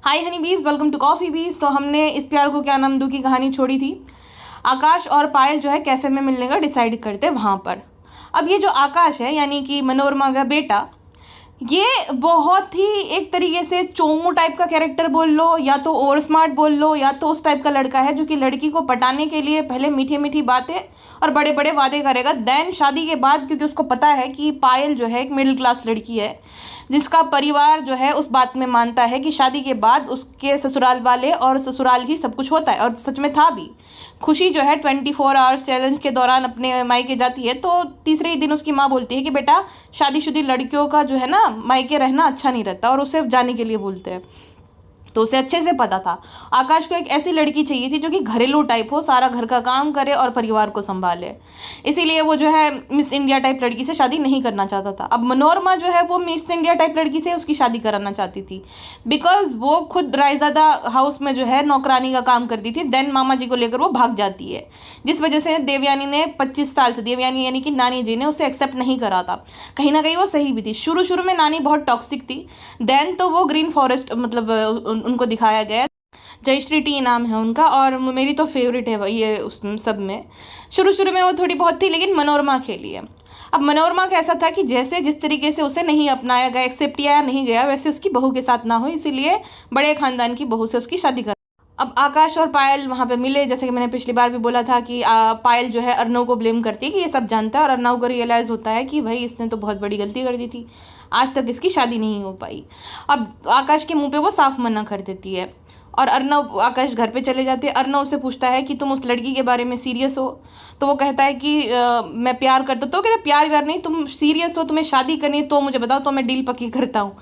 हाय हनी बीज, welcome to coffee बीज। तो हमने इस प्यार को क्या नाम दूँ की कहानी छोड़ी थी। आकाश और पायल जो है कैफ़े में मिलने का डिसाइड करते हैं वहाँ पर। अब ये जो आकाश है यानी कि मनोरमा का बेटा, ये बहुत ही एक तरीके से चोमू टाइप का कैरेक्टर बोल लो या तो ओवर स्मार्ट बोल लो या तो उस टाइप का लड़का है जो कि लड़की को पटाने के लिए पहले मीठी मीठी बातें और बड़े बड़े वादे करेगा, देन शादी के बाद क्योंकि उसको पता है कि पायल जो है एक मिडिल क्लास लड़की है जिसका परिवार जो है उस बात में मानता है कि शादी के बाद उसके ससुराल वाले और ससुराल ही सब कुछ होता है, और सच में था भी। खुशी जो है 24 आवर्स चैलेंज के दौरान अपने मायके जाती है तो तीसरे ही दिन उसकी माँ बोलती है कि बेटा शादीशुदा लड़कियों का जो है ना मायके रहना अच्छा नहीं रहता, और उसे जाने के लिए बोलते हैं। तो उसे अच्छे से पता था आकाश को एक ऐसी लड़की चाहिए थी जो कि घरेलू टाइप हो, सारा घर का काम करे और परिवार को संभाले। इसीलिए वो जो है मिस इंडिया टाइप लड़की से शादी नहीं करना चाहता था। अब मनोरमा जो है वो मिस इंडिया टाइप लड़की से उसकी शादी कराना चाहती थी, बिकॉज वो खुद रायजादा हाउस में जो है नौकरानी का काम करती थी। देन मामा जी को लेकर वो भाग जाती है, जिस वजह से देवयानी ने 25 साल से, देवयानी यानी कि नानी जी ने उसे एक्सेप्ट नहीं करा था। कहीं ना कहीं वो सही भी थी। शुरू शुरू में नानी बहुत टॉक्सिक थी, देन तो वो ग्रीन फॉरेस्ट मतलब उनको दिखाया गया। जयश्री टी नाम है उनका, और मेरी तो फेवरेट है ये उस सब में। शुरू शुरू में वो थोड़ी बहुत थी, लेकिन मनोरमा के लिए। अब मनोरमा का ऐसा था कि जैसे जिस तरीके से उसे नहीं अपनाया गया, एक्सेप्ट किया नहीं गया, वैसे उसकी बहू के साथ ना हो, इसीलिए बड़े खानदान की बहू से उसकी शादी कर। अब आकाश और पायल वहाँ पे मिले, जैसे कि मैंने पिछली बार भी बोला था कि पायल जो है अर्नव को ब्लेम करती है कि ये सब जानता है, और अर्नव को रियलाइज़ होता है कि भाई इसने तो बहुत बड़ी गलती कर दी थी, आज तक इसकी शादी नहीं हो पाई। अब आकाश के मुंह पे वो साफ मना कर देती है, और अर्नव आकाश घर पे चले जाते हैं। अर्नव से पूछता है कि तुम उस लड़की के बारे में सीरियस हो, तो वो कहता है कि मैं प्यार करता। तो कहता प्यार व्यार नहीं, तुम सीरियस हो, तुम्हें शादी करनी है तो मुझे बताओ, तो मैं डील पक्की करता हूँ।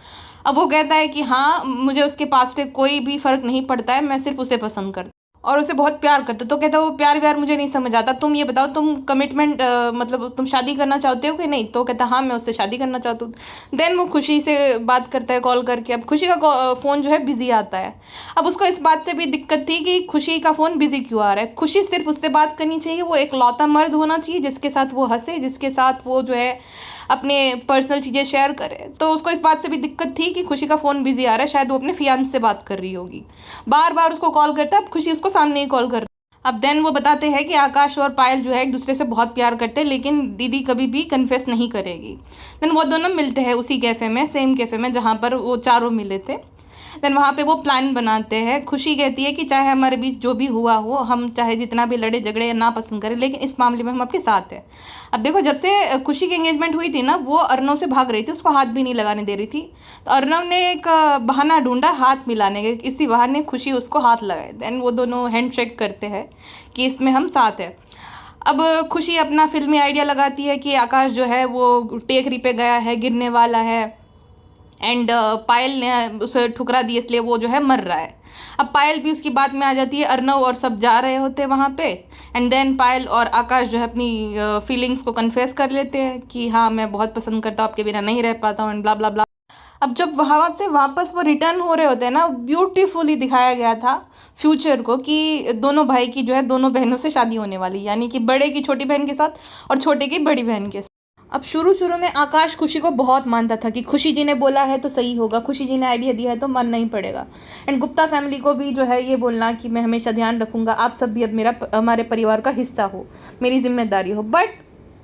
अब वो कहता है कि हाँ, मुझे उसके पास से कोई भी फ़र्क नहीं पड़ता है, मैं सिर्फ उसे पसंद करता और उसे बहुत प्यार करता। तो कहता है वो प्यार व्यार मुझे नहीं समझ आता, तुम ये बताओ तुम कमिटमेंट मतलब तुम शादी करना चाहते हो कि नहीं। तो कहता हाँ, मैं उससे शादी करना चाहता हूँ। देन वो खुशी से बात करता है कॉल करके। अब खुशी का फ़ोन जो है बिजी आता है। अब उसको इस बात से भी दिक्कत थी कि खुशी का फ़ोन बिजी क्यों आ रहा है। खुशी सिर्फ उससे बात करनी चाहिए, वो एक लौता मर्द होना चाहिए जिसके साथ वो हंसे, जिसके साथ वो जो है अपने पर्सनल चीज़ें शेयर करे। तो उसको इस बात से भी दिक्कत थी कि खुशी का फ़ोन बिजी आ रहा है, शायद वो अपने फियांस से बात कर रही होगी। बार बार उसको कॉल करता है, अब खुशी उसको सामने ही कॉल कर। अब देन वो बताते हैं कि आकाश और पायल जो है एक दूसरे से बहुत प्यार करते हैं, लेकिन दीदी कभी भी कन्फेस नहीं करेगी। देन वो दोनों मिलते हैं उसी कैफ़े में, सेम कैफ़े में जहाँ पर वो चारों मिले थे। देन वहाँ पे वो प्लान बनाते हैं। खुशी कहती है कि चाहे हमारे बीच जो भी हुआ हो, हम चाहे जितना भी लड़े झगड़े या ना पसंद करें, लेकिन इस मामले में हम आपके साथ हैं। अब देखो, जब से खुशी की एंगेजमेंट हुई थी ना, वो अर्नव से भाग रही थी, उसको हाथ भी नहीं लगाने दे रही थी। तो अर्नव ने एक बहाना ढूंढा हाथ मिलाने के, इसी बहाने खुशी उसको हाथ लगाए। देन वो दोनों हैंड शेक करते हैं कि इसमें हम साथ हैं। अब खुशी अपना फिल्मी आइडिया लगाती है कि आकाश जो है वो टेकरी पे गया है, गिरने वाला है, एंड पायल ने उसे ठुकरा दी, इसलिए वो जो है मर रहा है। अब पायल भी उसकी बात में आ जाती है। अर्नव और सब जा रहे होते हैं वहाँ पे, एंड देन पायल और आकाश जो है अपनी फीलिंग्स को कन्फेस कर लेते हैं कि हाँ, मैं बहुत पसंद करता हूँ, आपके बिना नहीं रह पाता हूँ, एंड ब्ला ब्ला ब्ला। अब जब वहाँ से वापस वो रिटर्न हो रहे होते हैं ना, ब्यूटीफुली दिखाया गया था फ्यूचर को कि दोनों भाई की जो है दोनों बहनों से शादी होने वाली, यानी कि बड़े की छोटी बहन के साथ और छोटे की बड़ी बहन के साथ। अब शुरू शुरू में आकाश खुशी को बहुत मानता था कि खुशी जी ने बोला है तो सही होगा, खुशी जी ने आइडिया दिया है तो मानना ही पड़ेगा। एंड गुप्ता फैमिली को भी जो है ये बोलना कि मैं हमेशा ध्यान रखूंगा, आप सब भी अब हमारे परिवार का हिस्सा हो, मेरी जिम्मेदारी हो। बट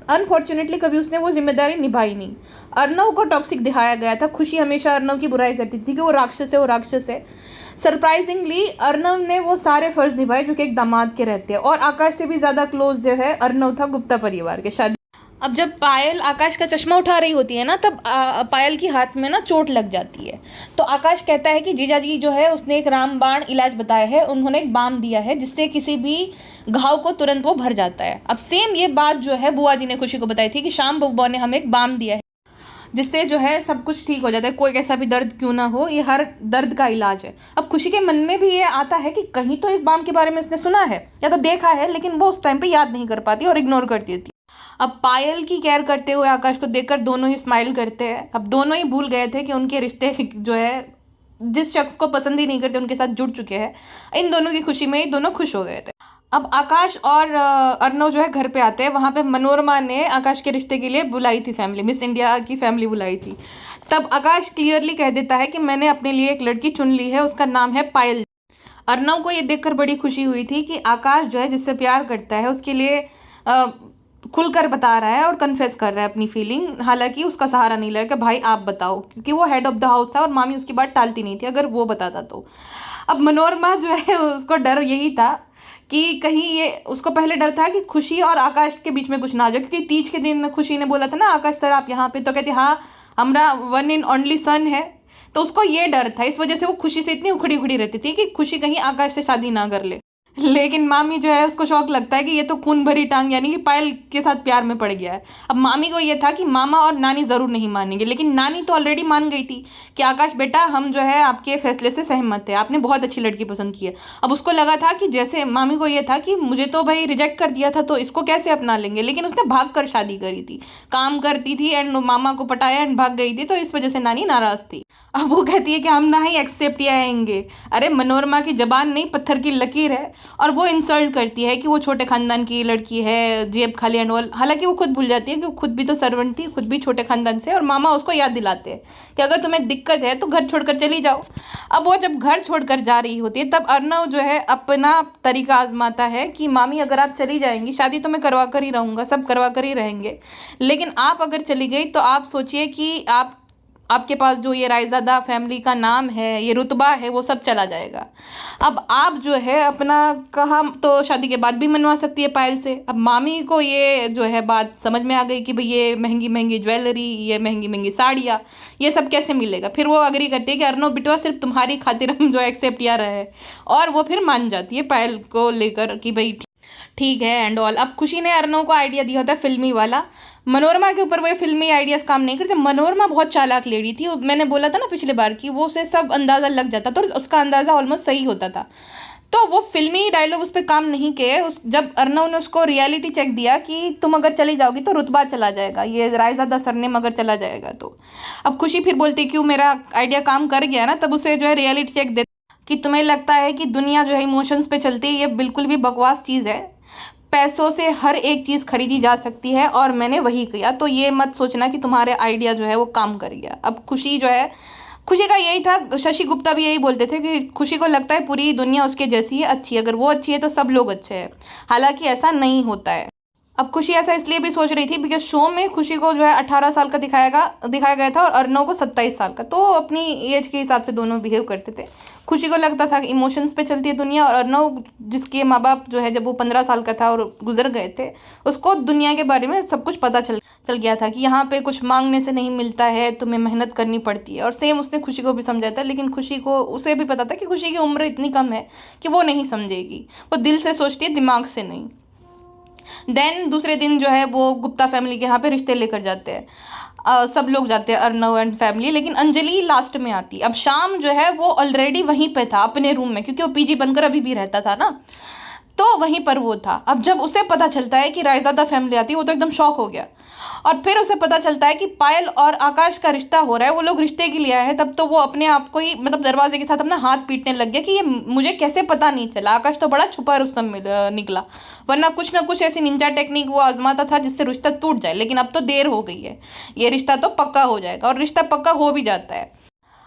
अनफॉर्चुनेटली कभी उसने वो जिम्मेदारी निभाई नहीं। अर्नव को टॉक्सिक दिखाया गया था। खुशी हमेशा अर्नव की बुराई करती थी कि वो राक्षस है, वो राक्षस है। सरप्राइजिंगली अर्नव ने वो सारे फर्ज निभाए जो कि एक दामाद के रहते हैं, और आकाश से भी ज़्यादा क्लोज जो है अर्नव था गुप्ता परिवार के। शादी अब जब पायल आकाश का चश्मा उठा रही होती है ना, तब पायल की हाथ में ना चोट लग जाती है। तो आकाश कहता है कि जीजा जी जो है उसने एक रामबाण इलाज बताया है, उन्होंने एक बाम दिया है जिससे किसी भी घाव को तुरंत वो भर जाता है। अब सेम ये बात जो है बुआ जी ने खुशी को बताई थी कि शाम बुआ ने हमें एक बाम दिया है जिससे जो है सब कुछ ठीक हो जाता है, कोई कैसा भी दर्द क्यों ना हो, ये हर दर्द का इलाज है। अब खुशी के मन में भी ये आता है कि कहीं तो इस बाम के बारे में इसने सुना है या तो देखा है, लेकिन वो उस टाइम पे याद नहीं कर पाती और इग्नोर कर देती। अब पायल की केयर करते हुए आकाश को देखकर दोनों ही स्माइल करते हैं। अब दोनों ही भूल गए थे कि उनके रिश्ते जो है जिस शख्स को पसंद ही नहीं करते उनके साथ जुड़ चुके हैं। इन दोनों की खुशी में ही दोनों खुश हो गए थे। अब आकाश और अर्नव जो है घर पे आते हैं। वहाँ पे मनोरमा ने आकाश के रिश्ते के लिए बुलाई थी फैमिली, मिस इंडिया की फैमिली बुलाई थी। तब आकाश क्लियरली कह देता है कि मैंने अपने लिए एक लड़की चुन ली है, उसका नाम है पायल। अर्नव को ये देखकर बड़ी खुशी हुई थी कि आकाश जो है जिससे प्यार करता है उसके लिए अ, खुलकर बता रहा है और कन्फेस कर रहा है अपनी फीलिंग। हालांकि उसका सहारा नहीं लगा कि भाई आप बताओ, क्योंकि वो हेड ऑफ द हाउस था और मामी उसकी बात टालती नहीं थी अगर वो बताता तो। अब मनोरमा जो है उसको डर यही था कि कहीं ये, उसको पहले डर था कि खुशी और आकाश के बीच में कुछ ना आ जाए, क्योंकि तीज के दिन खुशी ने बोला था ना आकाश सर आप यहाँ पे, तो कहती हाँ हमारा वन इन ओनली सन है। तो उसको ये डर था, इस वजह से वो खुशी से इतनी उखड़ी उखड़ी रहती थी कि खुशी कहीं आकाश से शादी ना कर ले। लेकिन मामी जो है उसको शौक लगता है कि ये तो खून भरी टांग यानी कि पायल के साथ प्यार में पड़ गया है। अब मामी को ये था कि मामा और नानी जरूर नहीं मानेंगे, लेकिन नानी तो ऑलरेडी मान गई थी कि आकाश बेटा हम जो है आपके फैसले से सहमत है, आपने बहुत अच्छी लड़की पसंद की है। अब उसको लगा था कि जैसे मामी को ये था कि मुझे तो भाई रिजेक्ट कर दिया था तो इसको कैसे अपना लेंगे, लेकिन उसने भाग कर शादी करी थी, काम करती थी एंड मामा को पटाया एंड भाग गई थी, तो इस वजह से नानी नाराज थी। अब वो कहती है कि हम ना ही एक्सेप्ट किया आएंगे। अरे मनोरमा की जबान नहीं पत्थर की लकीर है, और वो इंसल्ट करती है कि वो छोटे खानदान की लड़की है, जेब खाली एंड ऑल। हालांकि वो खुद भूल जाती है कि वो खुद भी तो सर्वेंट थी, खुद भी छोटे खानदान से, और मामा उसको याद दिलाते हैं कि अगर तुम्हें दिक्कत है तो घर छोड़कर चली जाओ। अब वो जब घर छोड़कर जा रही होती है तब अर्नव जो है अपना तरीका आजमाता है कि मामी अगर आप चली जाएंगी, शादी तो मैं करवा कर ही रहूँगा, सब करवा कर ही रहेंगे, लेकिन आप अगर चली गई तो आप सोचिए कि आपके पास जो ये रायज़ादा फैमिली का नाम है, ये रुतबा है, वो सब चला जाएगा। अब आप जो है अपना कहा तो शादी के बाद भी मनवा सकती है पायल से। अब मामी को ये जो है बात समझ में आ गई कि भाई ये महंगी महंगी ज्वेलरी, ये महंगी महंगी साड़ियाँ, ये सब कैसे मिलेगा। फिर वो अग्री करती है कि अर्नव बिटवा सिर्फ तुम्हारी खातिर हम जो एक्सेप्ट किया रहे हैं, और वो फिर मान जाती है पायल को लेकर कि भाई ठीक है एंड ऑल। अब खुशी ने अर्नव को आइडिया दिया होता है फिल्मी वाला। मनोरमा के ऊपर वो फिल्मी आइडियाज काम नहीं करते। मनोरमा बहुत चालाक लेडी थी, मैंने बोला था ना पिछली बार कि वो उसे सब अंदाज़ा लग जाता था और उसका अंदाज़ा ऑलमोस्ट सही होता था, तो वो फिल्मी डायलॉग उस पर काम नहीं किए। जब अर्नव ने उसको रियलिटी चेक दिया कि तुम अगर चली जाओगी तो रुतबा चला जाएगा, ये रायज़ादा सरनेम अगर चला जाएगा तो। अब खुशी फिर बोलती क्यों मेरा आइडिया काम कर गया ना, तब उसे जो है रियलिटी चेक दे कि तुम्हें लगता है कि दुनिया जो है इमोशंस पे चलती है, ये बिल्कुल भी बकवास चीज़ है। पैसों से हर एक चीज़ खरीदी जा सकती है और मैंने वही किया, तो ये मत सोचना कि तुम्हारे आइडिया जो है वो काम कर गया। अब खुशी जो है, खुशी का यही था, शशि गुप्ता भी यही बोलते थे कि खुशी को लगता है पूरी दुनिया उसके जैसी है, अच्छी है, अगर वो अच्छी है तो सब लोग अच्छे हैं। हालांकि ऐसा नहीं होता है। अब खुशी ऐसा इसलिए भी सोच रही थी बिकॉज शो में खुशी को जो है 18 साल का दिखाया गया था और अर्नव को 27 साल का, तो अपनी एज के हिसाब से दोनों बिहेव करते थे। खुशी को लगता था कि इमोशंस पे चलती है दुनिया, और अर्नव जिसके माँ बाप जो है जब वो 15 साल का था और गुजर गए थे, उसको दुनिया के बारे में सब कुछ पता चल गया था कि यहाँ पे कुछ मांगने से नहीं मिलता है, तुम्हें मेहनत करनी पड़ती है। और सेम उसने खुशी को भी समझाया था, लेकिन खुशी को उसे भी पता था कि खुशी की उम्र इतनी कम है कि वो नहीं समझेगी, वो दिल से सोचती है दिमाग से नहीं। देन दूसरे दिन जो है वो गुप्ता फैमिली के यहाँ पे रिश्ते लेकर जाते हैं। सब लोग जाते हैं अर्नव एंड फैमिली, लेकिन अंजलि लास्ट में आती। अब शाम जो है वो ऑलरेडी वहीं पे था अपने रूम में, क्योंकि वो पीजी बनकर अभी भी रहता था ना, तो वहीं पर वो था। अब जब उसे पता चलता है कि रायज़ादा फैमिली आती है, वो तो एकदम शॉक हो गया। और फिर उसे पता चलता है कि पायल और आकाश का रिश्ता हो रहा है, वो लोग रिश्ते के लिए आए हैं, तब तो वो अपने आप को ही मतलब दरवाजे के साथ अपना हाथ पीटने लग गया कि ये मुझे कैसे पता नहीं चला। आकाश तो बड़ा छुपा रुस्तम निकला, वरना कुछ ना कुछ ऐसी निंजा टेक्निक वो आजमाता था जिससे रिश्ता टूट जाए, लेकिन अब तो देर हो गई है, ये रिश्ता तो पक्का हो जाएगा, और रिश्ता पक्का हो भी जाता है।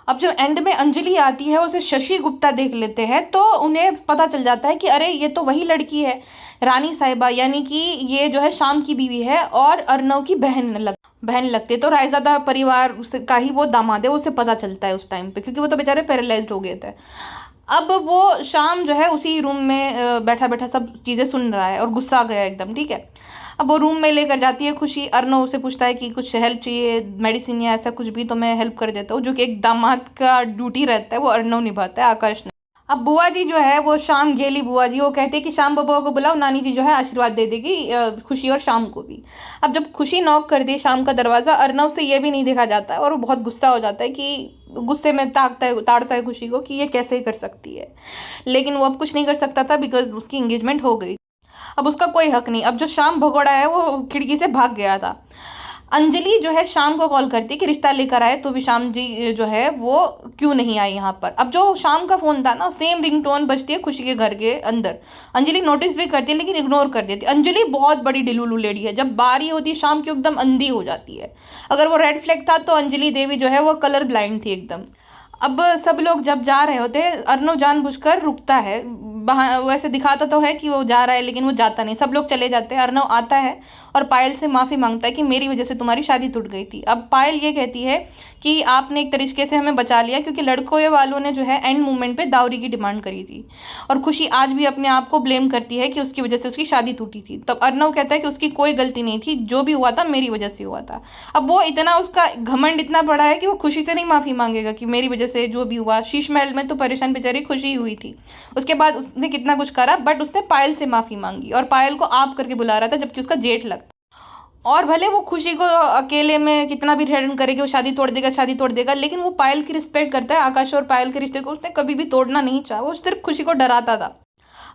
अब जब एंड में अंजलि आती है, उसे शशि गुप्ता देख लेते हैं, तो उन्हें पता चल जाता है कि अरे ये तो वही लड़की है रानी साहिबा, यानी कि ये जो है शाम की बीवी है और अर्नव की बहन लगती है, तो रायज़ादा परिवार का ही वो दामाद है। उसे पता चलता है उस टाइम पे, क्योंकि वो तो बेचारे पैरालाइज्ड हो गए थे। अब वो शाम जो है उसी रूम में बैठा बैठा सब चीज़ें सुन रहा है और गुस्सा गया एकदम, ठीक है। अब वो रूम में लेकर जाती है खुशी, अर्नव उसे पूछता है कि कुछ हेल्प चाहिए, मेडिसिन या ऐसा कुछ भी, तो मैं हेल्प कर देता हूँ, जो कि एक दामाद का ड्यूटी रहता है वो अर्नव निभाता है, आकाश ने। अब बुआ जी जो है वो शाम गेली बुआ जी, वो कहते हैं कि शाम बबुआ को बुलाओ, नानी जी जो है आशीर्वाद दे देगी खुशी और शाम को भी। अब जब खुशी नॉक कर दी शाम का दरवाज़ा, अर्नव से ये भी नहीं देखा जाता है और वो बहुत गुस्सा हो जाता है कि गुस्से में ताड़ता है खुशी को कि ये कैसे कर सकती है, लेकिन वो अब कुछ नहीं कर सकता था बिकॉज उसकी इंगेजमेंट हो गई। अब उसका कोई हक नहीं। अब जो शाम भगोड़ा है वो खिड़की से भाग गया था। अंजलि जो है शाम को कॉल करती है कि रिश्ता लेकर आए, तो भी शाम जी जो है वो क्यों नहीं आई यहाँ पर। अब जो शाम का फ़ोन था ना, सेम रिंगटोन बजती है खुशी के घर के अंदर। अंजलि नोटिस भी करती है लेकिन इग्नोर कर देती है। अंजलि बहुत बड़ी डिलुलू लेडी है, जब बारी होती है शाम की एकदम अंधी हो जाती है। अगर वो रेड फ्लैग था तो अंजलि देवी जो है वो कलर ब्लाइंड थी एकदम। अब सब लोग जब जा रहे होते, अर्नव जानबूझकर रुकता है। वैसे दिखाता तो है कि वो जा रहा है लेकिन वो जाता नहीं, सब लोग चले जाते हैं। अर्नव आता है और पायल से माफ़ी मांगता है कि मेरी वजह से तुम्हारी शादी टूट गई थी। अब पायल ये कहती है कि आपने एक तरीके से हमें बचा लिया, क्योंकि लड़कों वालों ने जो है एंड मोमेंट पे दावरी की डिमांड करी थी। और खुशी आज भी अपने आप को ब्लेम करती है कि उसकी वजह से उसकी शादी टूटी थी। तब अर्नव कहता है कि उसकी कोई गलती नहीं थी, जो भी हुआ था मेरी वजह से हुआ था। अब वो इतना, उसका घमंड इतना बड़ा है कि वो खुशी से नहीं माफ़ी मांगेगा कि मेरी वजह से जो भी हुआ। शीश महल में तो परेशान बेचारी खुशी हुई थी, उसके बाद उसने कितना कुछ करा, बट उसने पायल से माफ़ी मांगी और पायल को आप करके बुला रहा था जबकि उसका जेठ लगता। और भले वो खुशी को अकेले में कितना भी थ्रेटन करे कि वो शादी तोड़ देगा, शादी तोड़ देगा, लेकिन वो पायल की रिस्पेक्ट करता है। आकाश और पायल के रिश्ते को उसने कभी भी तोड़ना नहीं चाहा, वो सिर्फ खुशी को डराता था।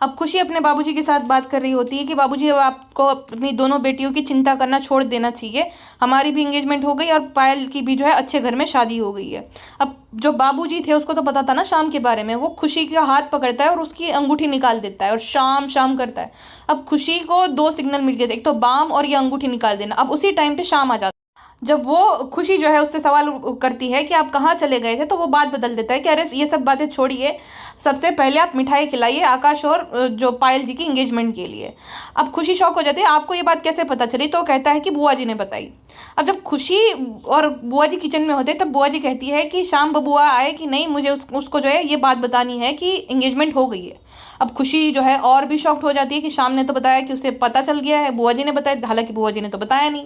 अब खुशी अपने बाबूजी के साथ बात कर रही होती है कि बाबूजी अब आपको अपनी दोनों बेटियों की चिंता करना छोड़ देना चाहिए, हमारी भी एंगेजमेंट हो गई और पायल की भी जो है अच्छे घर में शादी हो गई है। अब जो बाबूजी थे उसको तो पता था ना शाम के बारे में, वो खुशी का हाथ पकड़ता है और उसकी अंगूठी निकाल देता है और शाम शाम करता है। अब खुशी को दो सिग्नल मिल गए थे, एक तो बाम और ये अंगूठी निकाल देना। अब उसी टाइम पे शाम आ जाता है। जब वो खुशी जो है उससे सवाल करती है कि आप कहाँ चले गए थे, तो वो बात बदल देता है कि अरे ये सब बातें छोड़िए, सबसे पहले आप मिठाई खिलाइए आकाश और जो पायल जी की एंगेजमेंट के लिए। अब खुशी शॉक हो जाती है, आपको ये बात कैसे पता चली? तो कहता है कि बुआ जी ने बताई। अब जब खुशी और बुआ जी किचन में होते तब बुआ जी कहती है कि शाम बबुआ आए कि नहीं, मुझे उसको जो है ये बात बतानी है कि एंगेजमेंट हो गई है। अब खुशी जो है और भी शॉक्ड हो जाती है कि शाम ने तो बताया कि उसे पता चल गया है, बुआ जी ने बताया, हालांकि बुआ जी ने तो बताया नहीं।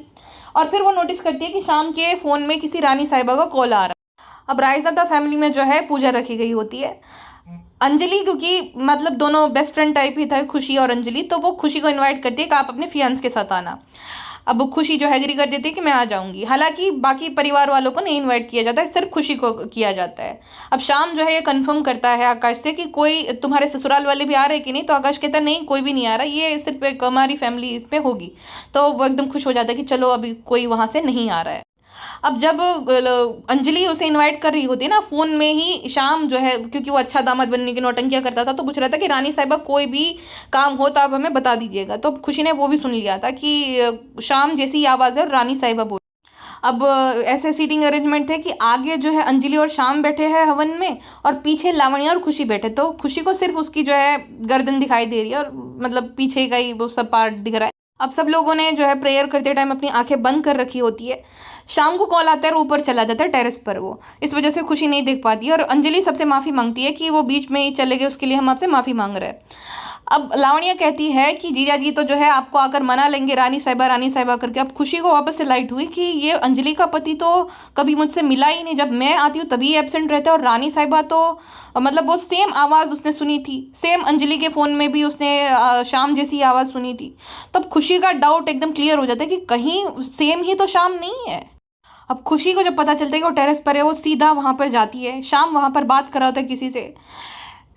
और फिर वो नोटिस करती है कि शाम के फ़ोन में किसी रानी साहिबा का कॉल आ रहा है। अब रायज़ादा फैमिली में जो है पूजा रखी गई होती है। अंजलि, क्योंकि मतलब दोनों बेस्ट फ्रेंड टाइप ही था खुशी और अंजलि, तो वो खुशी को इनवाइट करती है कि आप अपने फियांस के साथ आना। अब खुशी जो है एग्री कर देती है कि मैं आ जाऊंगी। हालांकि बाकी परिवार वालों को नहीं इनवाइट किया जाता है, सिर्फ खुशी को किया जाता है। अब शाम जो है ये कंफर्म करता है आकाश से कि कोई तुम्हारे ससुराल वाले भी आ रहे हैं कि नहीं, तो आकाश कहता है नहीं, कोई भी नहीं आ रहा, ये सिर्फ एक हमारी फैमिली इसमें होगी। तो वो एकदम खुश हो जाता है कि चलो अभी कोई वहाँ से नहीं आ रहा है। अब जब अंजलि उसे इनवाइट कर रही होती है ना, फ़ोन में ही शाम जो है, क्योंकि वो अच्छा दामाद बनने की नौटंकियाँ करता था, तो पूछ रहा था कि रानी साहिबा कोई भी काम हो तो आप हमें बता दीजिएगा। तो खुशी ने वो भी सुन लिया था कि शाम जैसी आवाज़ है और रानी साहिबा बोल। अब ऐसे सीटिंग अरेंजमेंट थे कि आगे जो है अंजलि और शाम बैठे हैं हवन में, और पीछे लावण्या और खुशी बैठे। तो खुशी को सिर्फ उसकी जो है गर्दन दिखाई दे रही है और मतलब पीछे का ही वो सब पार्ट दिख रहा है। अब सब लोगों ने जो है प्रेयर करते टाइम अपनी आंखें बंद कर रखी होती है। शाम को कॉल आता है और ऊपर चला जाता है टेरेस पर, वो इस वजह से खुशी नहीं देख पाती है। और अंजलि सबसे माफ़ी मांगती है कि वो बीच में ही चले गए, उसके लिए हम आपसे माफ़ी मांग रहे हैं। अब लावण्या कहती है कि जीजा जी तो जो है आपको आकर मना लेंगे रानी साहिबा करके। अब खुशी को वापस से लाइट हुई कि ये अंजलि का पति तो कभी मुझसे मिला ही नहीं, जब मैं आती हूँ तभी एब्सेंट रहता है। और रानी साहिबा तो मतलब वो सेम आवाज़ उसने सुनी थी, सेम अंजलि के फ़ोन में भी उसने शाम जैसी आवाज़ सुनी थी। तब खुशी का डाउट एकदम क्लियर हो जाता है कि कहीं सेम ही तो शाम नहीं है। अब खुशी को जब पता चलता है कि वो टेरेस पर है, वो सीधा वहाँ पर जाती है। शाम वहाँ पर बात कर रहा होता है किसी से,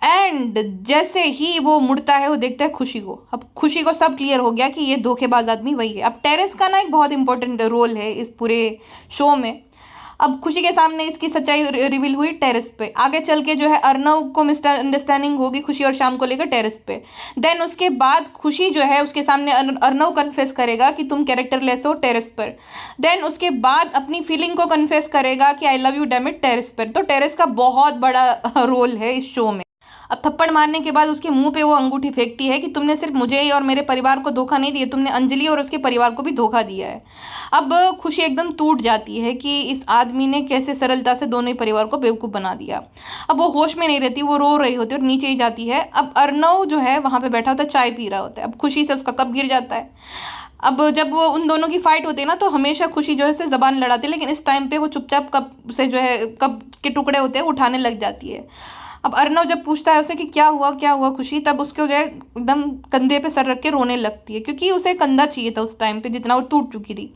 एंड जैसे ही वो मुड़ता है वो देखता है खुशी को। अब खुशी को सब क्लियर हो गया कि ये धोखेबाज आदमी वही है। अब टेरेस का ना एक बहुत इंपॉर्टेंट रोल है इस पूरे शो में। अब खुशी के सामने इसकी सच्चाई रिवील हुई टेरेस पे। आगे चल के जो है अर्नव को मिसअंडरस्टैंडिंग होगी खुशी और शाम को लेकर टेरेस पे। देन उसके बाद खुशी जो है उसके सामने अर्नव कन्फेस करेगा कि तुम कैरेक्टरलेस हो टेरेस पर। देन उसके बाद अपनी फीलिंग को कन्फेस करेगा कि I love you damn it terrace पर। तो टेरेस का बहुत बड़ा रोल है इस शो में। अब थप्पड़ मारने के बाद उसके मुंह पे वो अंगूठी फेंकती है कि तुमने सिर्फ मुझे ही और मेरे परिवार को धोखा नहीं दिया, तुमने अंजलि और उसके परिवार को भी धोखा दिया है। अब खुशी एकदम टूट जाती है कि इस आदमी ने कैसे सरलता से दोनों ही परिवार को बेवकूफ़ बना दिया। अब वो होश में नहीं रहती, वो रो रही होती है और नीचे ही जाती है। अब अर्नव जो है वहाँ पर बैठा होता है, चाय पी रहा होता है। अब खुशी से उसका कप गिर जाता है। अब जब वो उन दोनों की फाइट होती है ना, तो हमेशा खुशी जो है से ज़बान लड़ाती है, लेकिन इस टाइम पे वो चुपचाप कप से जो है कप के टुकड़े होते हैं उठाने लग जाती है। अब अर्नव जब पूछता है उसे कि क्या हुआ खुशी, तब उसको जो है एकदम कंधे पे सर रख के रोने लगती है, क्योंकि उसे कंधा चाहिए था उस टाइम पे जितना वो टूट चुकी थी।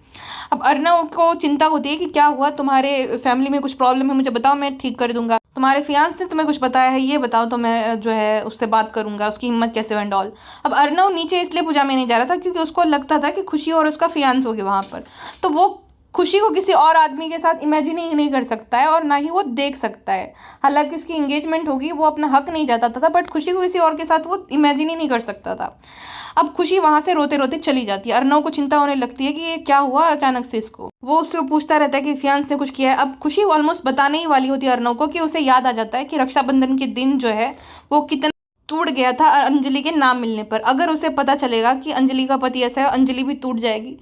अब अर्नव को चिंता होती है कि क्या हुआ, तुम्हारे फैमिली में कुछ प्रॉब्लम है, मुझे बताओ, मैं ठीक कर दूंगा। तुम्हारे फियांस ने तुम्हें कुछ बताया है, ये बताओ तो मैं जो है उससे बात करूंगा, उसकी हिम्मत कैसे एंड ऑल। अब अर्नव नीचे इसलिए पूजा में नहीं जा रहा था क्योंकि उसको लगता था कि खुशी और उसका फियांस हो गया वहाँ पर, तो वो खुशी को किसी और आदमी के साथ इमेजिन ही नहीं कर सकता है और ना ही वो देख सकता है। हालांकि उसकी एंगेजमेंट होगी, वो अपना हक नहीं जताता था, बट खुशी को किसी और के साथ वो इमेजिन ही नहीं कर सकता था। अब खुशी वहां से रोते रोते चली जाती है। अर्नव को चिंता होने लगती है कि ये क्या हुआ अचानक से इसको। वो उससे पूछता रहता है कि फियांस ने कुछ किया है। अब खुशी ऑलमोस्ट बताने ही वाली होती है अर्नव को कि उसे याद आ जाता है कि रक्षाबंधन के दिन जो है वो कितना टूट गया था अंजलि के नाम मिलने पर। अगर उसे पता चलेगा कि अंजलि का पति ऐसा है, अंजलि भी टूट जाएगी।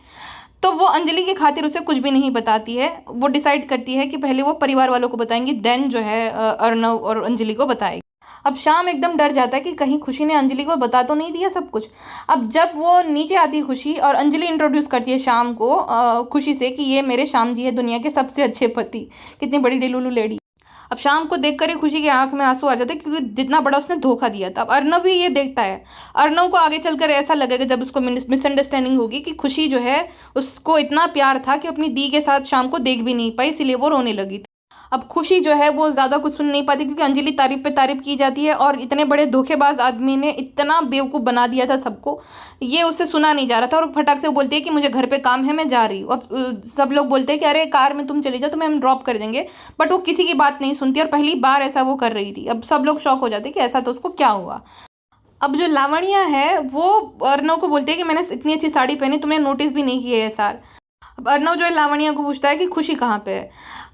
तो वो अंजलि की खातिर उसे कुछ भी नहीं बताती है। वो डिसाइड करती है कि पहले वो परिवार वालों को बताएंगी, देन जो है अर्नव और अंजलि को बताएगी। अब शाम एकदम डर जाता है कि कहीं खुशी ने अंजलि को बता तो नहीं दिया सब कुछ। अब जब वो नीचे आती है खुशी और अंजलि इंट्रोड्यूस करती है शाम को खुशी से कि ये मेरे श्याम जी है, दुनिया के सबसे अच्छे पति। कितनी बड़ी डिलुलू लेडी। अब शाम को देखकर ही खुशी की आंख में आंसू आ जाते हैं क्योंकि जितना बड़ा उसने धोखा दिया था। अब अर्नव भी ये देखता है। अर्नव को आगे चलकर ऐसा लगेगा जब उसको मिसअंडरस्टैंडिंग होगी कि खुशी जो है उसको इतना प्यार था कि अपनी दी के साथ शाम को देख भी नहीं पाई, इसीलिए वो रोने लगी थी। अब खुशी जो है वो ज़्यादा कुछ सुन नहीं पाती क्योंकि अंजलि तारीफ पे तारीफ की जाती है और इतने बड़े धोखेबाज आदमी ने इतना बेवकूफ़ बना दिया था सबको, ये उससे सुना नहीं जा रहा था। और फटाक से वो बोलती है कि मुझे घर पे काम है, मैं जा रही हूँ। अब सब लोग बोलते हैं कि अरे कार में तुम चली जाओ, तुम्हें हम ड्रॉप कर देंगे, बट वो किसी की बात नहीं सुनती और पहली बार ऐसा वो कर रही थी। अब सब लोग शॉक हो जाते कि ऐसा तो उसको क्या हुआ। अब जो लावण्या है वो अर्नव को बोलती है कि मैंने इतनी अच्छी साड़ी पहनी, तुमने नोटिस भी नहीं किया है सर। अब अर्नव जो है लावण्या को पूछता है कि खुशी कहाँ पे है।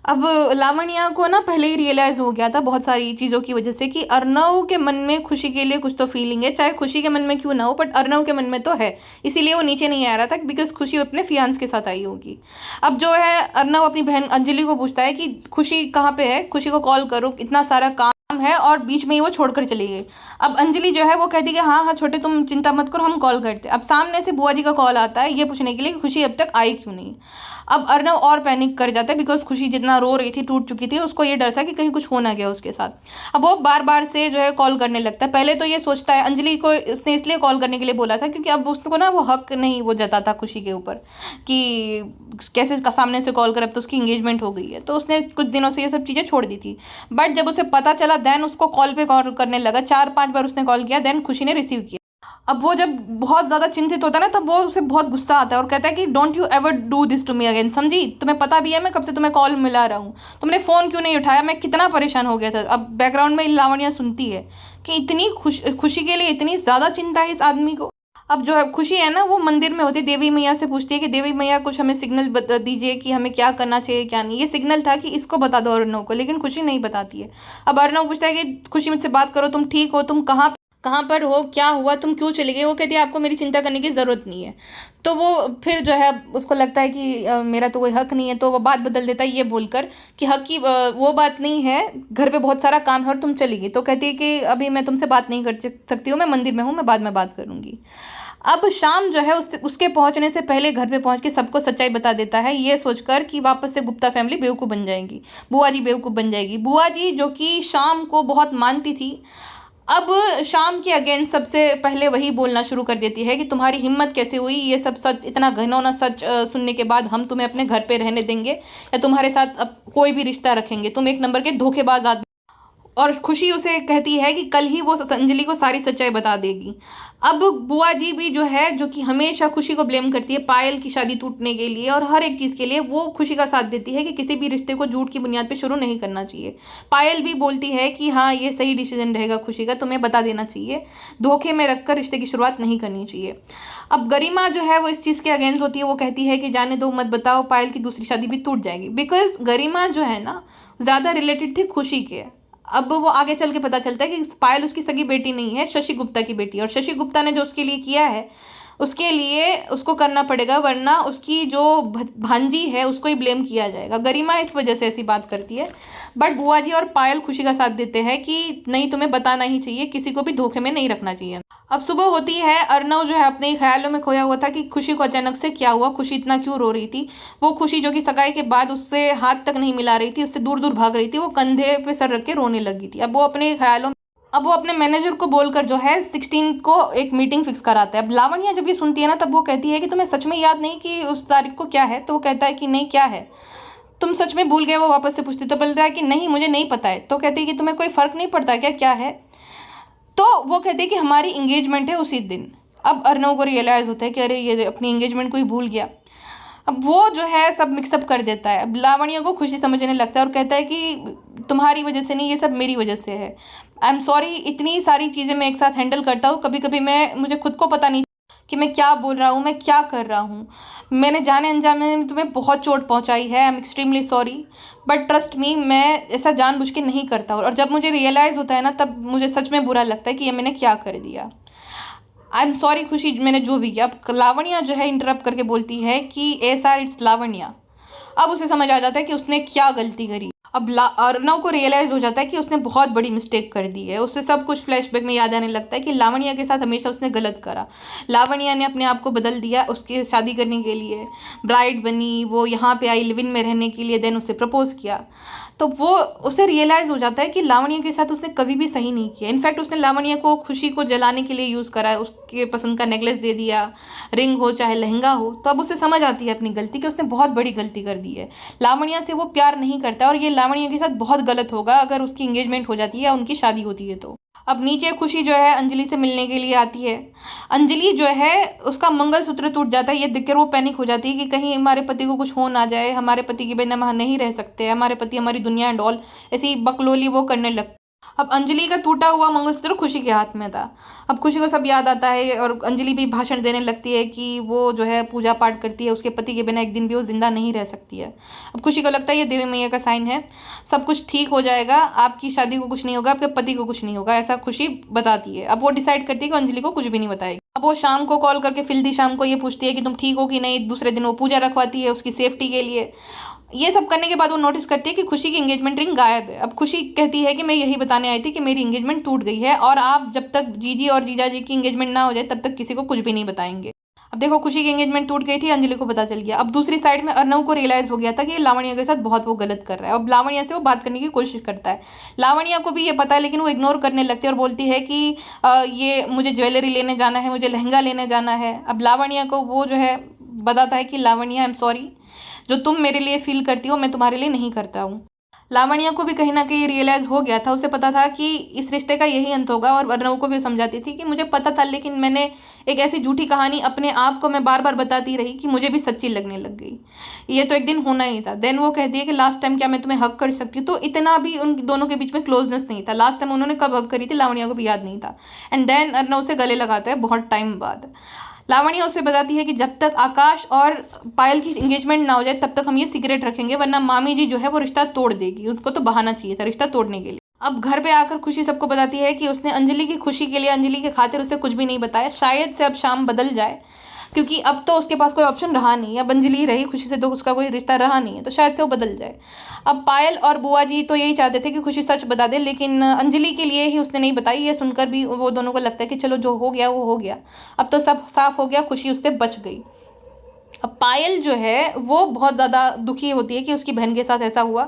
अब लावण्या को ना पहले ही रियलाइज़ हो गया था बहुत सारी चीज़ों की वजह से कि अर्नव के मन में खुशी के लिए कुछ तो फीलिंग है, चाहे खुशी के मन में क्यों ना हो, बट अर्नव के मन में तो है। इसीलिए वो नीचे नहीं आ रहा था बिकॉज खुशी अपने फियांस के साथ आई होगी। अब जो है अर्नव अपनी बहन अंजलि को पूछता है कि खुशी कहाँ पे है, खुशी को कॉल करो, इतना सारा काम है, और बीच में ही वो छोड़कर चली गई। अब अंजलि जो है वो कहती है कि हाँ हाँ छोटे तुम चिंता मत करो, हम कॉल करते। अब सामने से बुआ जी का कॉल आता है ये पूछने के लिए कि खुशी अब तक आई क्यों नहीं। अब अर्नव और पैनिक कर जाता है बिकॉज खुशी जितना रो रही थी, टूट चुकी थी, उसको ये डर था कि कहीं कुछ हो ना गया उसके साथ। अब वो बार बार से जो है कॉल करने लगता है। पहले तो ये सोचता है, अंजलि को उसने इसलिए कॉल करने के लिए बोला था क्योंकि अब उसको ना वो हक नहीं वो जताता खुशी के ऊपर कि कैसे सामने से कॉल कर, अब तो उसकी इंगेजमेंट हो गई है, तो उसने कुछ दिनों से ये सब चीज़ें छोड़ दी थी। बट जब उसे पता चला देन उसको कॉल पे कॉल करने लगा। 4-5 बार उसने कॉल किया, देन खुशी ने रिसीव किया। अब वो जब बहुत ज़्यादा चिंतित होता है ना, तब वो उसे बहुत गुस्सा आता है और कहता है कि don't you ever do this to me again, समझी? तुम्हें पता भी है मैं कब से तुम्हें कॉल मिला रहा हूँ, तुमने फ़ोन क्यों नहीं उठाया, मैं कितना परेशान हो गया था। अब बैकग्राउंड में लावण्या सुनती है कि इतनी खुशी के लिए इतनी ज़्यादा चिंता है इस आदमी को। अब जो है खुशी है ना वो मंदिर में होती है, देवी मैया से पूछती है कि देवी मैया कुछ हमें सिग्नल बता दीजिए कि हमें क्या करना चाहिए क्या नहीं। ये सिग्नल था कि इसको बता दो अर्नव को, लेकिन खुशी नहीं बताती है। अब अर्नव पूछता है कि खुशी मुझसे बात करो, तुम ठीक हो, तुम कहाँ पर हो, क्या हुआ, तुम क्यों चले गए? वो कहती है आपको मेरी चिंता करने की ज़रूरत नहीं है। तो वो फिर जो है उसको लगता है कि मेरा तो कोई हक नहीं है, तो वो बात बदल देता है ये बोलकर कि हक की वो बात नहीं है, घर पे बहुत सारा काम है और तुम चली गई। तो कहती है कि अभी मैं तुमसे बात नहीं कर सकती हूँ, मैं मंदिर में हूँ, मैं बाद में बात करूँगी। अब शाम जो है उसके पहुंचने से पहले घर पे पहुंच के सबको सच्चाई बता देता है, ये सोचकर कि वापस से गुप्ता फैमिली बेवकूफ़ बन जाएगी, बुआ जी बेवकूफ़ बन जाएगी। बुआ जी जो कि शाम को बहुत मानती थी, अब शाम के अगेंस्ट सबसे पहले वही बोलना शुरू कर देती है कि तुम्हारी हिम्मत कैसे हुई, ये सब सच, इतना घिनौना सच सुनने के बाद हम तुम्हें अपने घर पे रहने देंगे या तुम्हारे साथ अब कोई भी रिश्ता रखेंगे, तुम एक नंबर के धोखेबाज आदमी। और खुशी उसे कहती है कि कल ही वो अंजलि को सारी सच्चाई बता देगी। अब बुआ जी भी जो है, जो कि हमेशा खुशी को ब्लेम करती है पायल की शादी टूटने के लिए और हर एक चीज़ के लिए, वो खुशी का साथ देती है कि किसी भी रिश्ते को झूठ की बुनियाद पे शुरू नहीं करना चाहिए। पायल भी बोलती है कि हाँ ये सही डिसीजन रहेगा खुशी का, तुम्हें बता देना चाहिए, धोखे में रखकर रिश्ते की शुरुआत नहीं करनी चाहिए। अब गरिमा जो है वो इस चीज़ के अगेंस्ट होती है, वो कहती है कि जाने दो, मत बताओ, पायल की दूसरी शादी भी टूट जाएगी। बिकॉज गरिमा जो है ना ज़्यादा रिलेटेड थी खुशी के। अब वो आगे चल के पता चलता है कि पायल उसकी सगी बेटी नहीं है, शशि गुप्ता की बेटी, और शशि गुप्ता ने जो उसके लिए किया है उसके लिए उसको करना पड़ेगा, वरना उसकी जो भांजी है उसको ही ब्लेम किया जाएगा। गरिमा इस वजह से ऐसी बात करती है, बट बुआ जी और पायल खुशी का साथ देते हैं कि नहीं, तुम्हें बताना ही चाहिए, किसी को भी धोखे में नहीं रखना चाहिए। अब सुबह होती है, अर्नव जो है अपने ख्यालों में खोया हुआ था कि खुशी को अचानक से क्या हुआ, खुशी इतना क्यों रो रही थी। वो खुशी जो कि सगाई के बाद उससे हाथ तक नहीं मिला रही थी, उससे दूर दूर भाग रही थी, वो कंधे पे सर रख के रोने लगी थी। अब वो अपने मैनेजर को बोलकर जो है 16 को एक मीटिंग फिक्स कराता है। अब लावण्या जब ये सुनती है ना, तब वो कहती है कि तुम्हें सच में याद नहीं कि उस तारीख को क्या है? तो वो कहता है कि नहीं, क्या है, तुम सच में भूल गए? वो वापस से पूछती, तो बोलता है कि नहीं, मुझे नहीं पता है। तो कहती है कि तुम्हें कोई फ़र्क नहीं पड़ता क्या, क्या है? तो वो कहते हैं कि हमारी इंगेजमेंट है उसी दिन। अब अर्नव को रियलाइज़ होता है कि अरे ये अपनी इंगेजमेंट को ही भूल गया। अब वो जो है सब मिक्सअप कर देता है। अब लावण्या को खुशी समझने लगता है और कहता है कि तुम्हारी वजह से नहीं, ये सब मेरी वजह से है। आई एम सॉरी, इतनी सारी चीज़ें मैं एक साथ हैंडल करता हूँ, कभी कभी मुझे खुद को पता नहीं कि मैं क्या बोल रहा हूँ, मैं क्या कर रहा हूँ। मैंने जाने अनजाने में तुम्हें बहुत चोट पहुँचाई है, I am extremely sorry, but trust me, मैं ऐसा जानबूझ के नहीं करता हूँ। और जब मुझे रियलाइज़ होता है ना, तब मुझे सच में बुरा लगता है कि ये मैंने क्या कर दिया। आई एम सॉरी खुशी, मैंने जो भी किया। अब लावण्या जो है इंटरप्ट करके बोलती है कि SR इट्स लावण्या। अब उसे समझ आ जाता है कि उसने क्या गलती करी। अब अर्नव को रियलाइज हो जाता है कि उसने बहुत बड़ी मिस्टेक कर दी है। उसे सब कुछ फ्लैशबैक में याद आने लगता है कि लावण्या के साथ हमेशा उसने गलत करा। लावण्या ने अपने आप को बदल दिया उसकी शादी करने के लिए, ब्राइड बनी, वो यहाँ पे आई लिव इन में रहने के लिए, देन उसे प्रपोज किया। तो वो उसे रियलाइज़ हो जाता है कि लावण्या के साथ उसने कभी भी सही नहीं किया। इनफैक्ट उसने लावण्या को खुशी को जलाने के लिए यूज़ करा है, उसके पसंद का नेकलेस दे दिया, रिंग हो चाहे लहंगा हो। तो अब उसे समझ आती है अपनी गलती कि उसने बहुत बड़ी गलती कर दी है। लावण्या से वो प्यार नहीं करता और ये लावण्या के साथ बहुत गलत होगा अगर उसकी एंगेजमेंट हो जाती है या उनकी शादी होती है। तो अब नीचे खुशी जो है अंजलि से मिलने के लिए आती है। अंजलि जो है उसका मंगलसूत्र टूट जाता है, ये देखकर वो पैनिक हो जाती है कि कहीं हमारे पति को कुछ हो ना जाए, हमारे पति के बिना हम नहीं रह सकते, हमारे पति हमारी दुनिया एंड ऑल, ऐसी बकलोली वो करने लगती। अब अंजलि का टूटा हुआ मंगलसूत्र खुशी के हाथ में था। अब खुशी को सब याद आता है और अंजलि भी भाषण देने लगती है कि वो जो है पूजा पाठ करती है, उसके पति के बिना एक दिन भी वो जिंदा नहीं रह सकती है। अब खुशी को लगता है ये देवी मैया का साइन है, सब कुछ ठीक हो जाएगा, आपकी शादी को कुछ नहीं होगा, आपके पति को कुछ नहीं होगा, ऐसा खुशी बताती है। अब वो डिसाइड करती है कि अंजलि को कुछ भी नहीं बताएगी। अब वो शाम को कॉल करके फिल्दी शाम को ये पूछती है कि तुम ठीक हो कि नहीं। दूसरे दिन वो पूजा रखवाती है उसकी सेफ्टी के लिए। ये सब करने के बाद वो नोटिस करती है कि खुशी की एंगेजमेंट रिंग गायब है। अब खुशी कहती है कि मैं यही बताने आई थी कि मेरी एंगेजमेंट टूट गई है और आप जब तक जीजी और जीजा जी की एंगेजमेंट ना हो जाए तब तक किसी को कुछ भी नहीं बताएंगे। अब देखो खुशी की एंगेजमेंट टूट गई थी, अंजलि को पता चल गया। अब दूसरी साइड में अर्नव को रियलाइज हो गया था कि लावण्या के साथ बहुत वो गलत कर रहा है। अब लावण्या से वो बात करने की कोशिश करता है। लावण्या को भी ये पता है लेकिन वो इग्नोर करने लगती है और बोलती है कि ये मुझे ज्वेलरी लेने जाना है, मुझे लहंगा लेने जाना है। अब लावण्या को वो जो है बताता है कि लावण्या आई एम सॉरी, जो तुम मेरे लिए फील करती हो मैं तुम्हारे लिए नहीं करता हूँ। लावण्या को भी कहीं ना कहीं रियलाइज हो गया था, उसे पता था कि इस रिश्ते का यही अंत होगा। और अर्नव को भी समझाती थी कि मुझे पता था लेकिन मैंने एक ऐसी झूठी कहानी अपने आप को मैं बार बार बताती रही कि मुझे भी सच्ची लगने लग गई। ये तो एक दिन होना ही था। देन वो कहती है कि लास्ट टाइम क्या मैं तुम्हें हक कर सकती हूँ। तो इतना भी उन दोनों के बीच में क्लोजनेस नहीं था। लास्ट टाइम उन्होंने कब हक करी थी लावण्या को भी याद नहीं था। एंड देन अर्नव से गले लगाता है बहुत टाइम बाद। लावण्या उसे बताती है कि जब तक आकाश और पायल की एंगेजमेंट ना हो जाए तब तक हम ये सीक्रेट रखेंगे, वरना मामी जी जो है वो रिश्ता तोड़ देगी। उसको तो बहाना चाहिए था रिश्ता तोड़ने के लिए। अब घर पे आकर खुशी सबको बताती है कि उसने अंजलि की खुशी के लिए, अंजलि के खातिर उसे कुछ भी नहीं बताया। शायद से अब शाम बदल जाए क्योंकि अब तो उसके पास कोई ऑप्शन रहा नहीं है। अब अंजलि रही, खुशी से तो उसका कोई रिश्ता रहा नहीं है, तो शायद से वो बदल जाए। अब पायल और बुआ जी तो यही चाहते थे कि खुशी सच बता दे, लेकिन अंजलि के लिए ही उसने नहीं बताई। ये सुनकर भी वो दोनों को लगता है कि चलो जो हो गया वो हो गया, अब तो सब साफ हो गया, खुशी उससे बच गई। अब पायल जो है वो बहुत ज़्यादा दुखी होती है कि उसकी बहन के साथ ऐसा हुआ।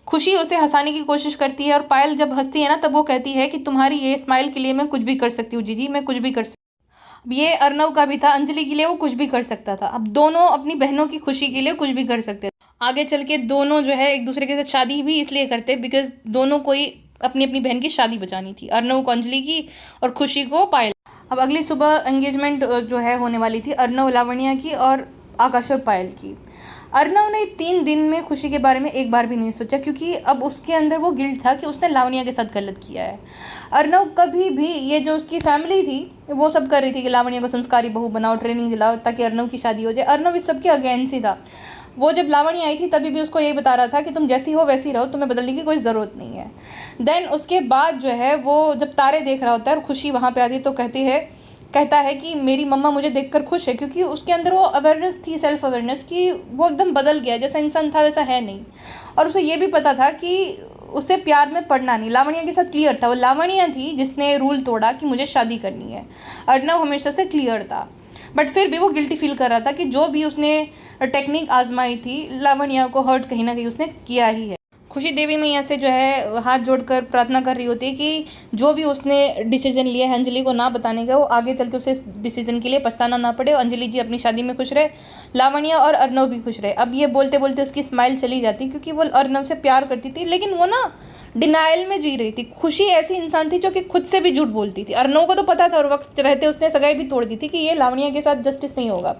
खुशी उसे हंसाने की कोशिश करती है और पायल जब हंसती है ना तब वो कहती है कि तुम्हारी ये स्माइल के लिए मैं कुछ भी कर सकती हूँ जीजी, मैं कुछ भी कर सकती हूँ। अब ये अर्नव का भी था, अंजलि के लिए वो कुछ भी कर सकता था। अब दोनों अपनी बहनों की खुशी के लिए कुछ भी कर सकते थे। आगे चल के दोनों जो है एक दूसरे के साथ शादी भी इसलिए करते बिकॉज दोनों को ही अपनी अपनी बहन की शादी बचानी थी, अर्नव को अंजलि की और खुशी को पायल। अब अगली सुबह एंगेजमेंट जो है होने वाली थी अर्नव लावण्या की और आकाश और पायल की। अर्नव ने 3 दिन में खुशी के बारे में एक बार भी नहीं सोचा क्योंकि अब उसके अंदर वो गिल्ट था कि उसने लावण्या के साथ गलत किया है। अर्नव कभी भी, ये जो उसकी फैमिली थी वो सब कर रही थी कि लावण्या को संस्कारी बहू बनाओ, ट्रेनिंग दिलाओ ताकि अर्नव की शादी हो जाए। अर्नव इस सब के अगेंस्ट ही था। वो जब लावण्या आई थी तभी भी उसको यही बता रहा था कि तुम जैसी हो वैसी रहो, तुम्हें बदलने की कोई ज़रूरत नहीं है। देन उसके बाद जो है वो जब तारे देख रहा होता है और खुशी वहाँ पे आती है तो कहता है कि मेरी मम्मा मुझे देखकर खुश है, क्योंकि उसके अंदर वो अवेयरनेस थी, सेल्फ अवेयरनेस की। वो एकदम बदल गया, जैसा इंसान था वैसा है नहीं। और उसे ये भी पता था कि उसे प्यार में पड़ना नहीं। लावण्या के साथ क्लियर था, वो लावण्या थी जिसने रूल तोड़ा कि मुझे शादी करनी है। अर्नव हमेशा से क्लियर था, बट फिर भी वो गिल्टी फील कर रहा था कि जो भी उसने टेक्निक आजमाई थी लावण्या को हर्ट कहीं ना कहीं उसने किया ही है। खुशी देवी मैया से जो है हाथ जोड़कर प्रार्थना कर रही होती है कि जो भी उसने डिसीजन लिया है अंजलि को ना बताने का, वो आगे चल के उसे इस डिसीजन के लिए पछताना ना पड़े और अंजलि जी अपनी शादी में खुश रहे, लावण्या और अर्नव भी खुश रहे। अब ये बोलते बोलते उसकी स्माइल चली जाती क्योंकि वो अर्नव से प्यार करती थी, लेकिन वो ना डिनाइल में जी रही थी। खुशी ऐसी इंसान थी जो कि खुद से भी झूठ बोलती थी। अर्नव को तो पता था और वक्त रहते उसने सगाई भी तोड़ दी थी कि ये लावण्या के साथ जस्टिस नहीं होगा।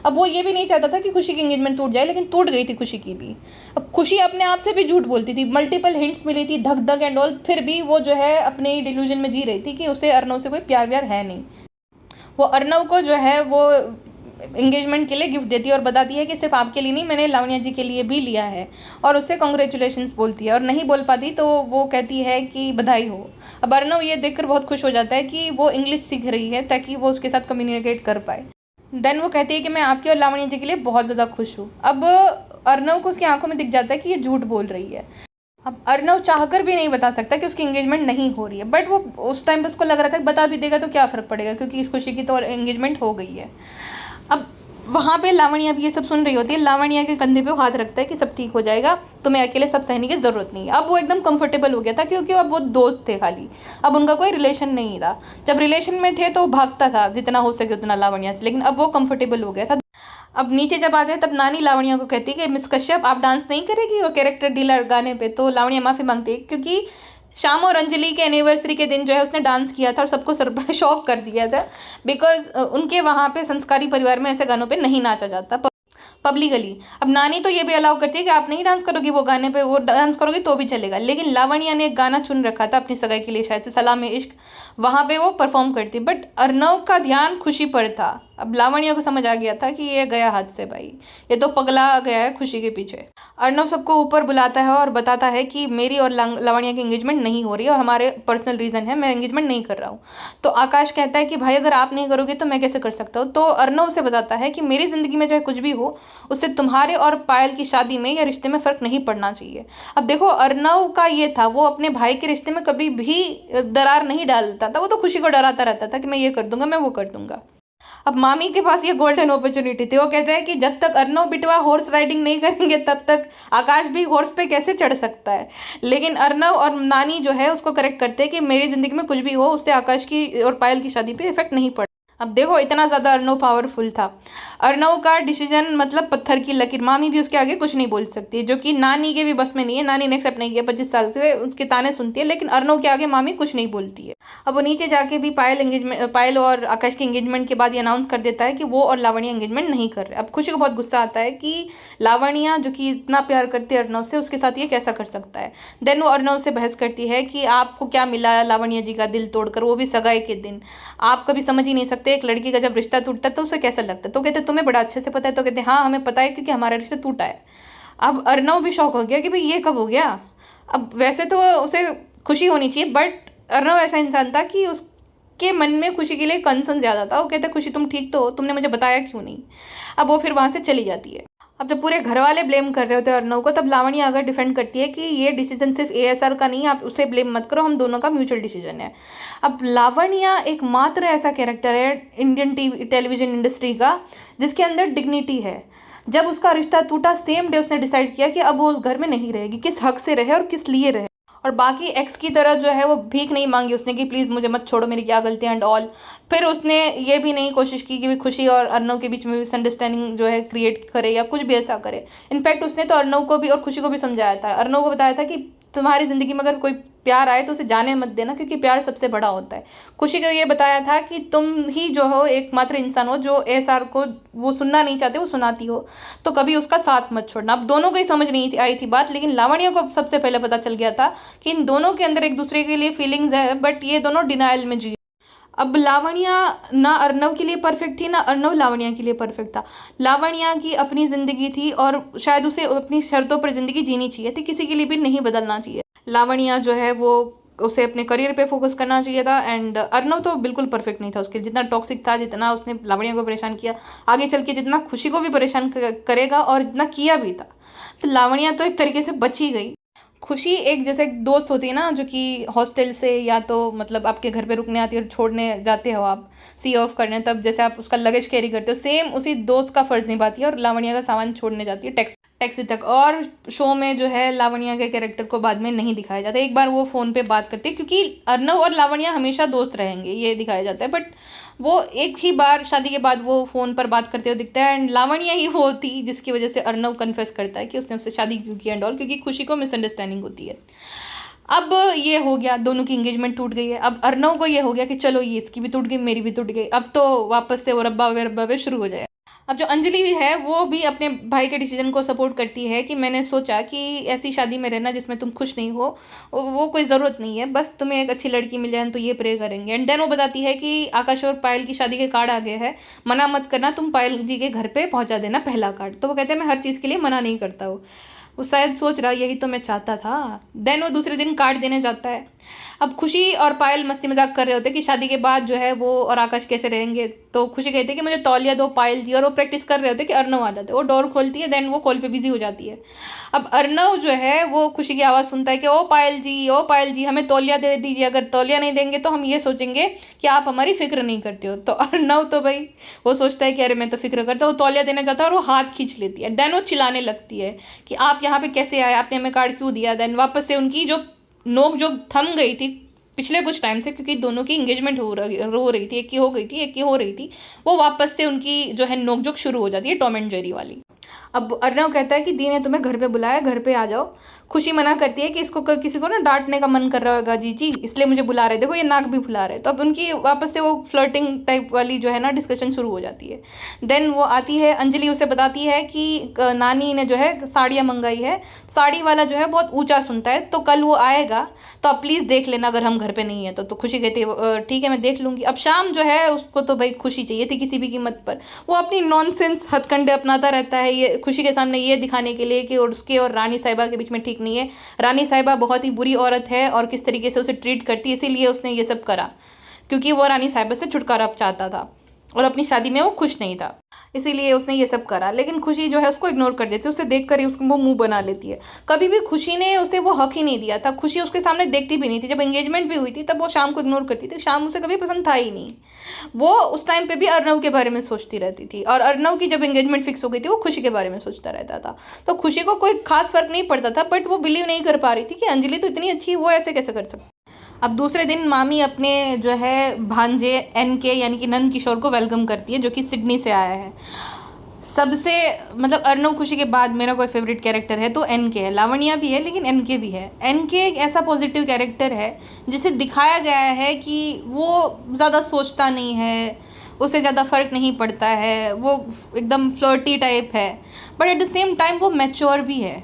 अब वो ये भी नहीं चाहता था कि खुशी की एंगेजमेंट टूट जाए, लेकिन टूट गई थी खुशी की भी। अब खुशी अपने आप से भी झूठ बोलती थी, मल्टीपल हिंट्स मिली थी, धक धक एंड ऑल, फिर भी वो जो है अपने डिल्यूजन में जी रही थी कि उसे अर्नव से कोई प्यार व्यार है नहीं। वो अर्नव को जो है वो एंगेजमेंट के लिए गिफ्ट देती है और बताती है कि सिर्फ आपके लिए नहीं, मैंने लावण्या जी के लिए भी लिया है, और उससे कॉन्ग्रेचुलेशंस बोलती है। और नहीं बोल पाती तो वो कहती है कि बधाई हो। अब अर्नव ये देखकर बहुत खुश हो जाता है कि वो इंग्लिश सीख रही है ताकि वो उसके साथ कम्युनिकेट कर पाए। देन वो कहती है कि मैं आपकी और लावण्या जी के लिए बहुत ज़्यादा खुश हूँ। अब अर्नव को उसकी आंखों में दिख जाता है कि ये झूठ बोल रही है। अब अर्नव चाहकर भी नहीं बता सकता कि उसकी एंगेजमेंट नहीं हो रही है, बट वो उस टाइम पर उसको लग रहा था कि बता भी देगा तो क्या फ़र्क पड़ेगा, क्योंकि इस खुशी की तो एंगेजमेंट हो गई है। अब वहाँ पे लावण्या भी ये सब सुन रही होती है। लावण्या के कंधे पे वो हाथ रखता है कि सब ठीक हो जाएगा, तुम्हें अकेले सब सहने की ज़रूरत नहीं है। अब वो एकदम कंफर्टेबल हो गया था क्योंकि अब वो दोस्त थे खाली, अब उनका कोई रिलेशन नहीं था। जब रिलेशन में थे तो वो भागता था जितना हो सके उतना लावण्या से, लेकिन अब वो कंफर्टेबल हो गया था। अब नीचे जब आते हैं तब नानी लावण्या को कहती है कि मिस कश्यप आप डांस नहीं करेगी वो कैरेक्टर डीलर गाने पे। तो लावण्या माफ़ी मांगती है क्योंकि शाम और अंजलि के एनिवर्सरी के दिन जो है उसने डांस किया था और सबको शॉक कर दिया था, बिकॉज उनके वहाँ पे संस्कारी परिवार में ऐसे गानों पे नहीं नाचा जाता पब्लिकली। अब नानी तो ये भी अलाउ करती है कि आप नहीं डांस करोगी वो गाने पे, वो डांस करोगी तो भी चलेगा, लेकिन लावण्या ने एक गाना चुन रखा था अपनी सगाई के लिए, शायद से सलाम इश्क, वहाँ पे वो परफॉर्म करती। बट अर्नव का ध्यान खुशी पर था। अब लावण्या को समझ आ गया था कि ये गया हाथ से भाई, ये तो पगला गया है खुशी के पीछे। अर्नव सबको ऊपर बुलाता है और बताता है कि मेरी और लावण्या की एंगेजमेंट नहीं हो रही है और हमारे पर्सनल रीज़न है, मैं एंगेजमेंट नहीं कर रहा हूँ। तो आकाश कहता है कि भाई अगर आप नहीं करोगे तो मैं कैसे कर सकता हूँ। तो अर्नव उसे बताता है कि मेरी ज़िंदगी में चाहे कुछ भी हो, उससे तुम्हारे और पायल की शादी में या रिश्ते में फ़र्क नहीं पड़ना चाहिए। अब देखो अर्नव का ये था, वो अपने भाई के रिश्ते में कभी भी दरार नहीं डालता था, वो तो खुशी को डराता रहता था कि मैं ये कर दूंगा, मैं वो कर दूंगा। अब मामी के पास ये गोल्डन अपॉर्चुनिटी थी। वो कहते हैं कि जब तक अर्नव बिटवा हॉर्स राइडिंग नहीं करेंगे तब तक आकाश भी हॉर्स पे कैसे चढ़ सकता है। लेकिन अर्नव और नानी जो है उसको करेक्ट करते हैं कि मेरी ज़िंदगी में कुछ भी हो उससे आकाश की और पायल की शादी पे इफेक्ट नहीं पड़ा। अब देखो इतना ज़्यादा अर्नव पावरफुल था। अर्नव का डिसीजन मतलब पत्थर की लकीर, मामी भी उसके आगे कुछ नहीं बोल सकती, जो कि नानी के भी बस में नहीं है। नानी ने एक्सेप्ट नहीं किया, 25 साल से उसके ताने सुनती है, लेकिन अर्नव के आगे मामी कुछ नहीं बोलती है। अब वो नीचे जाके भी पायल और आकाश की एंगेजमेंट के बाद ये अनाउंस कर देता है कि वो और लावण्या एंगेजमेंट नहीं कर रहे। अब खुशी को बहुत गुस्सा आता है कि लावण्या जो कि इतना प्यार करती है अर्नव से, उसके साथ ये कैसा कर सकता है। देन वो अर्नव से बहस करती है कि आपको क्या मिला लावण्या जी का दिल तोड़कर, वो भी सगाई के दिन। आप कभी समझ ही नहीं सकते एक लड़की का जब रिश्ता टूटता है तो उसे कैसा लगता है। तो कहते तुम्हें बड़ा अच्छे से पता है। तो कहते हाँ हमें पता है क्योंकि हमारा रिश्ता टूटा है। अब अर्नव भी शॉक हो गया कि भाई ये कब हो गया। अब वैसे तो उसे खुशी होनी चाहिए, बट अर्नव ऐसा इंसान था कि उसके मन में खुशी के लिए कंसर्न ज़्यादा था। वो कहता खुशी तुम ठीक तो हो, तुमने मुझे बताया क्यों नहीं। अब वो फिर वहाँ से चली जाती है। अब जब पूरे घर वाले ब्लेम कर रहे होते हैं अर्नव को, तब लावण्या अगर डिफेंड करती है कि ये डिसीजन सिर्फ एएसआर का नहीं है, आप उसे ब्लेम मत करो, हम दोनों का म्यूचुअल डिसीजन है। अब लावण्या एकमात्र ऐसा कैरेक्टर है इंडियन टेलीविजन इंडस्ट्री का जिसके अंदर डिग्निटी है। जब उसका रिश्ता टूटा सेम डे उसने डिसाइड किया कि अब वो उस घर में नहीं रहेगी, किस हक से रहे और किस लिए रहे। और बाकी एक्स की तरह जो है वो भीख नहीं मांगी उसने कि प्लीज़ मुझे मत छोड़ो, मेरी क्या गलती एंड ऑल। फिर उसने ये भी नहीं कोशिश की कि खुशी और अर्नव के बीच में मिसअंडरस्टैंडिंग जो है क्रिएट करे या कुछ भी ऐसा करे। इनफैक्ट उसने तो अर्नव को भी और खुशी को भी समझाया था, अर्नव को बताया था कि तुम्हारी ज़िंदगी में अगर कोई प्यार आए तो उसे जाने मत देना, क्योंकि प्यार सबसे बड़ा होता है। खुशी को ये बताया था कि तुम ही जो हो एकमात्र इंसान हो जो एएसआर को वो सुनना नहीं चाहते वो सुनाती हो, तो कभी उसका साथ मत छोड़ना। अब दोनों को ही समझ नहीं आई थी बात, लेकिन लावण्या को सबसे पहले पता चल गया था कि इन दोनों के अंदर एक दूसरे के लिए फीलिंग्स है, बट ये दोनों डिनाइल में जी। अब लावण्या ना अर्नव के लिए परफेक्ट थी, ना अर्नव लावण्या के लिए परफेक्ट था। लावण्या की अपनी ज़िंदगी थी और शायद उसे अपनी शर्तों पर ज़िंदगी जीनी चाहिए थी, किसी के लिए भी नहीं बदलना चाहिए। लावण्या जो है वो उसे अपने करियर पे फोकस करना चाहिए था। एंड अर्नव तो बिल्कुल परफेक्ट नहीं था उसके, जितना टॉक्सिक था, जितना उसने लावण्या को परेशान किया, आगे चल के जितना खुशी को भी परेशान करेगा और जितना किया भी था। तो लावण्या तो एक तरीके से बच ही गई। खुशी एक जैसे एक दोस्त होती है ना, जो कि हॉस्टल से या तो मतलब आपके घर पे रुकने आती है और छोड़ने जाते हो आप सी ऑफ करने, तब जैसे आप उसका लगेज कैरी करते हो, सेम उसी दोस्त का फर्ज निभाती है और लावण्या का सामान छोड़ने जाती है टैक्सी तक। और शो में जो है लावण्या के कैरेक्टर को बाद में नहीं दिखाया जाता। एक बार वो फ़ोन पे बात करती है, क्योंकि अर्नव और लावण्या हमेशा दोस्त रहेंगे ये दिखाया जाता है, बट वो एक ही बार शादी के बाद वो फ़ोन पर बात करते हुए दिखता है। एंड लावण्या ही वो थी जिसकी वजह से अर्नव कन्फेस करता है कि उसने उससे शादी क्यों की एंड ऑल, क्योंकि खुशी को मिसअंडरस्टैंडिंग होती है। अब ये हो गया, दोनों की एंगेजमेंट टूट गई है। अब अर्नव को ये हो गया कि चलो ये इसकी भी टूट गई, मेरी भी टूट गई, अब तो वापस से वो रब्बा वे शुरू हो जाए। अब जो अंजलि है वो भी अपने भाई के डिसीजन को सपोर्ट करती है कि मैंने सोचा कि ऐसी शादी में रहना जिसमें तुम खुश नहीं हो वो कोई ज़रूरत नहीं है, बस तुम्हें एक अच्छी लड़की मिल जाए तो ये प्रे करेंगे। एंड देन वो बताती है कि आकाश और पायल की शादी के कार्ड आ गए हैं, मना मत करना, तुम पायल जी के घर पे पहुंचा देना पहला कार्ड। तो वो कहते हैं मैं हर चीज़ के लिए मना नहीं करता हूँ। वो शायद सोच रहा यही तो मैं चाहता था। देन वो दूसरे दिन कार्ड देने जाता है। अब खुशी और पायल मस्ती मजाक कर रहे होते हैं कि शादी के बाद जो है वो और आकाश कैसे रहेंगे। तो खुशी कहती है कि मुझे तौलिया दो पायल जी, और वो प्रैक्टिस कर रहे होते हैं कि अर्नव आ जाते हैं। वो डोर खोलती है, देन वो कॉल पे बिजी हो जाती है। अब अर्नव जो है वो खुशी की आवाज़ सुनता है कि ओ पायल जी हमें तौलिया दे दीजिए, अगर तौलिया नहीं देंगे तो हम ये सोचेंगे कि आप हमारी फिक्र नहीं करते हो। तो अर्नव तो भाई वो सोचता है कि अरे मैं तो फिक्र करता हूँ। वो तौलिया देने जाता है और वो हाथ खींच लेती है। देन वो चिल्लाने लगती है कि आप यहाँ पे कैसे आए, आपने हमें कार्ड क्यों दिया। देन वापस से उनकी जो नोक जो थम गई थी पिछले कुछ टाइम से, क्योंकि दोनों की एंगेजमेंट हो रही थी, एक की हो गई थी एक की हो रही थी, वो वापस से उनकी जो है नोकझोंक शुरू हो जाती है टॉम एंड जेरी वाली। अब अर्नव कहता है कि दी ने तुम्हें घर पे बुलाया, घर पे आ जाओ। खुशी मना करती है कि इसको किसी को ना डांटने का मन कर रहा होगा जी इसलिए मुझे बुला रहे, देखो ये नाक भी फुला रहे। तो अब उनकी वापस से वो फ्लर्टिंग टाइप वाली जो है ना डिस्कशन शुरू हो जाती है। देन वो आती है, अंजलि उसे बताती है कि नानी ने जो है साड़ियाँ मंगाई है, साड़ी वाला जो है बहुत ऊंचा सुनता है, तो कल वो आएगा तो आप प्लीज़ देख लेना अगर हम घर पे नहीं है तो खुशी कहती है ठीक है मैं देख लूँगी। अब शाम जो है उसको तो भाई खुशी चाहिए थी किसी भी कीमत पर। वो अपनी नॉनसेंस हथकंडे अपनाता रहता है ये खुशी के सामने ये दिखाने के लिए कि उसके और रानी साहिबा के बीच में ठीक नहीं है। रानी साहिबा बहुत ही बुरी औरत है और किस तरीके से उसे ट्रीट करती है, इसीलिए उसने ये सब करा, क्योंकि वो रानी साहिबा से छुटकारा चाहता था और अपनी शादी में वो खुश नहीं था, इसीलिए उसने ये सब करा। लेकिन खुशी जो है उसको इग्नोर कर देती है, उसे देख कर ही उसको वो मुंह बना लेती है। कभी भी खुशी ने उसे वो हक ही नहीं दिया था, खुशी उसके सामने देखती भी नहीं थी। जब एंगेजमेंट भी हुई थी तब वो शाम को इग्नोर करती थी, शाम उसे कभी पसंद था ही नहीं। वो उस टाइम पे भी अर्नव के बारे में सोचती रहती थी, और अर्नव की जब एंगेजमेंट फिक्स हो गई थी वो खुशी के बारे में सोचता रहता था। तो खुशी को कोई खास फर्क नहीं पड़ता था, बट वो बिलीव नहीं कर पा रही थी कि अंजलि तो इतनी अच्छी, वो ऐसे कैसे कर सकती। अब दूसरे दिन मामी अपने जो है भांजे एनके यानी कि नंद किशोर को वेलकम करती है, जो कि सिडनी से आया है। सबसे मतलब अर्नव खुशी के बाद मेरा कोई फेवरेट कैरेक्टर है तो एनके है। लावण्या भी है लेकिन एनके भी है। एनके एक ऐसा पॉजिटिव कैरेक्टर है जिसे दिखाया गया है कि वो ज़्यादा सोचता नहीं है, उसे ज़्यादा फ़र्क नहीं पड़ता है, वो एकदम फ्लर्टी टाइप है, but at the same time वो मैच्योर भी है।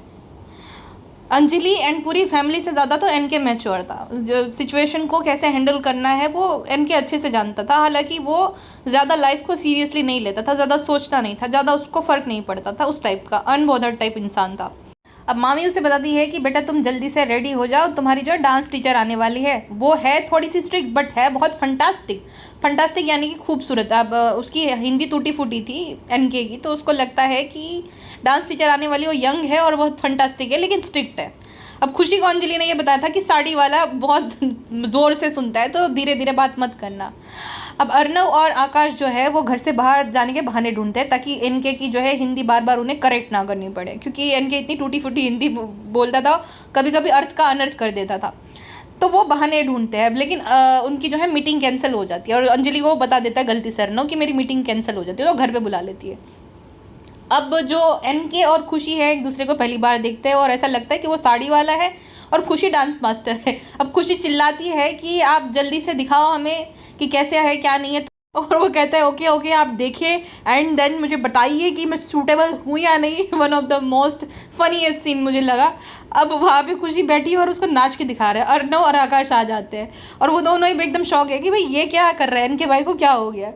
अंजलि एंड पूरी फैमिली से ज़्यादा तो एनके मैच्योर था, जो सिचुएशन को कैसे हैंडल करना है वो एनके अच्छे से जानता था। हालांकि वो ज़्यादा लाइफ को सीरियसली नहीं लेता था, ज़्यादा सोचता नहीं था, ज़्यादा उसको फ़र्क नहीं पड़ता था, उस टाइप का अनबॉदर्ड टाइप इंसान था। अब मामी उसे बताती है कि बेटा तुम जल्दी से रेडी हो जाओ, तुम्हारी जो डांस टीचर आने वाली है। वो है थोड़ी सी स्ट्रिक्ट बट है बहुत फंटास्टिक यानी कि खूबसूरत। अब उसकी हिंदी टूटी फूटी थी एनके की, तो उसको लगता है कि डांस टीचर आने वाली वो यंग है और बहुत फंटास्टिक है लेकिन स्ट्रिक्ट है। अब खुशी को अंजलि ने यह बताया था कि साड़ी वाला बहुत ज़ोर से सुनता है तो धीरे धीरे बात मत करना। अब अर्नव और आकाश जो है वो घर से बाहर जाने के बहाने ढूंढते हैं ताकि एनके की जो है हिंदी बार बार उन्हें करेक्ट ना करनी पड़े, क्योंकि एनके इतनी टूटी फूटी हिंदी बोलता था, कभी कभी अर्थ का अनर्थ कर देता था। तो वो बहाने ढूंढते हैं। लेकिन उनकी जो है मीटिंग कैंसिल हो जाती है और अंजलि को बता देता है गलती से अर्नव कि मेरी मीटिंग कैंसिल हो जाती है, तो घर पे बुला लेती है। अब जो एनके और खुशी है एक दूसरे को पहली बार देखते हैं और ऐसा लगता है कि वो साड़ी वाला है और खुशी डांस मास्टर है। अब खुशी चिल्लाती है कि आप जल्दी से दिखाओ हमें कि कैसे है क्या नहीं है, और वो कहता है ओके आप देखिए एंड देन मुझे बताइए कि मैं सूटेबल हूँ या नहीं। One of the most funniest scene मुझे लगा। अब वहाँ पे खुशी बैठी है और उसको नाच के दिखा रहे हैं। अर्नव और आकाश आ जाते हैं और वो दोनों ही एकदम शौक है कि भाई ये क्या कर रहे हैं, इनके भाई को क्या हो गया।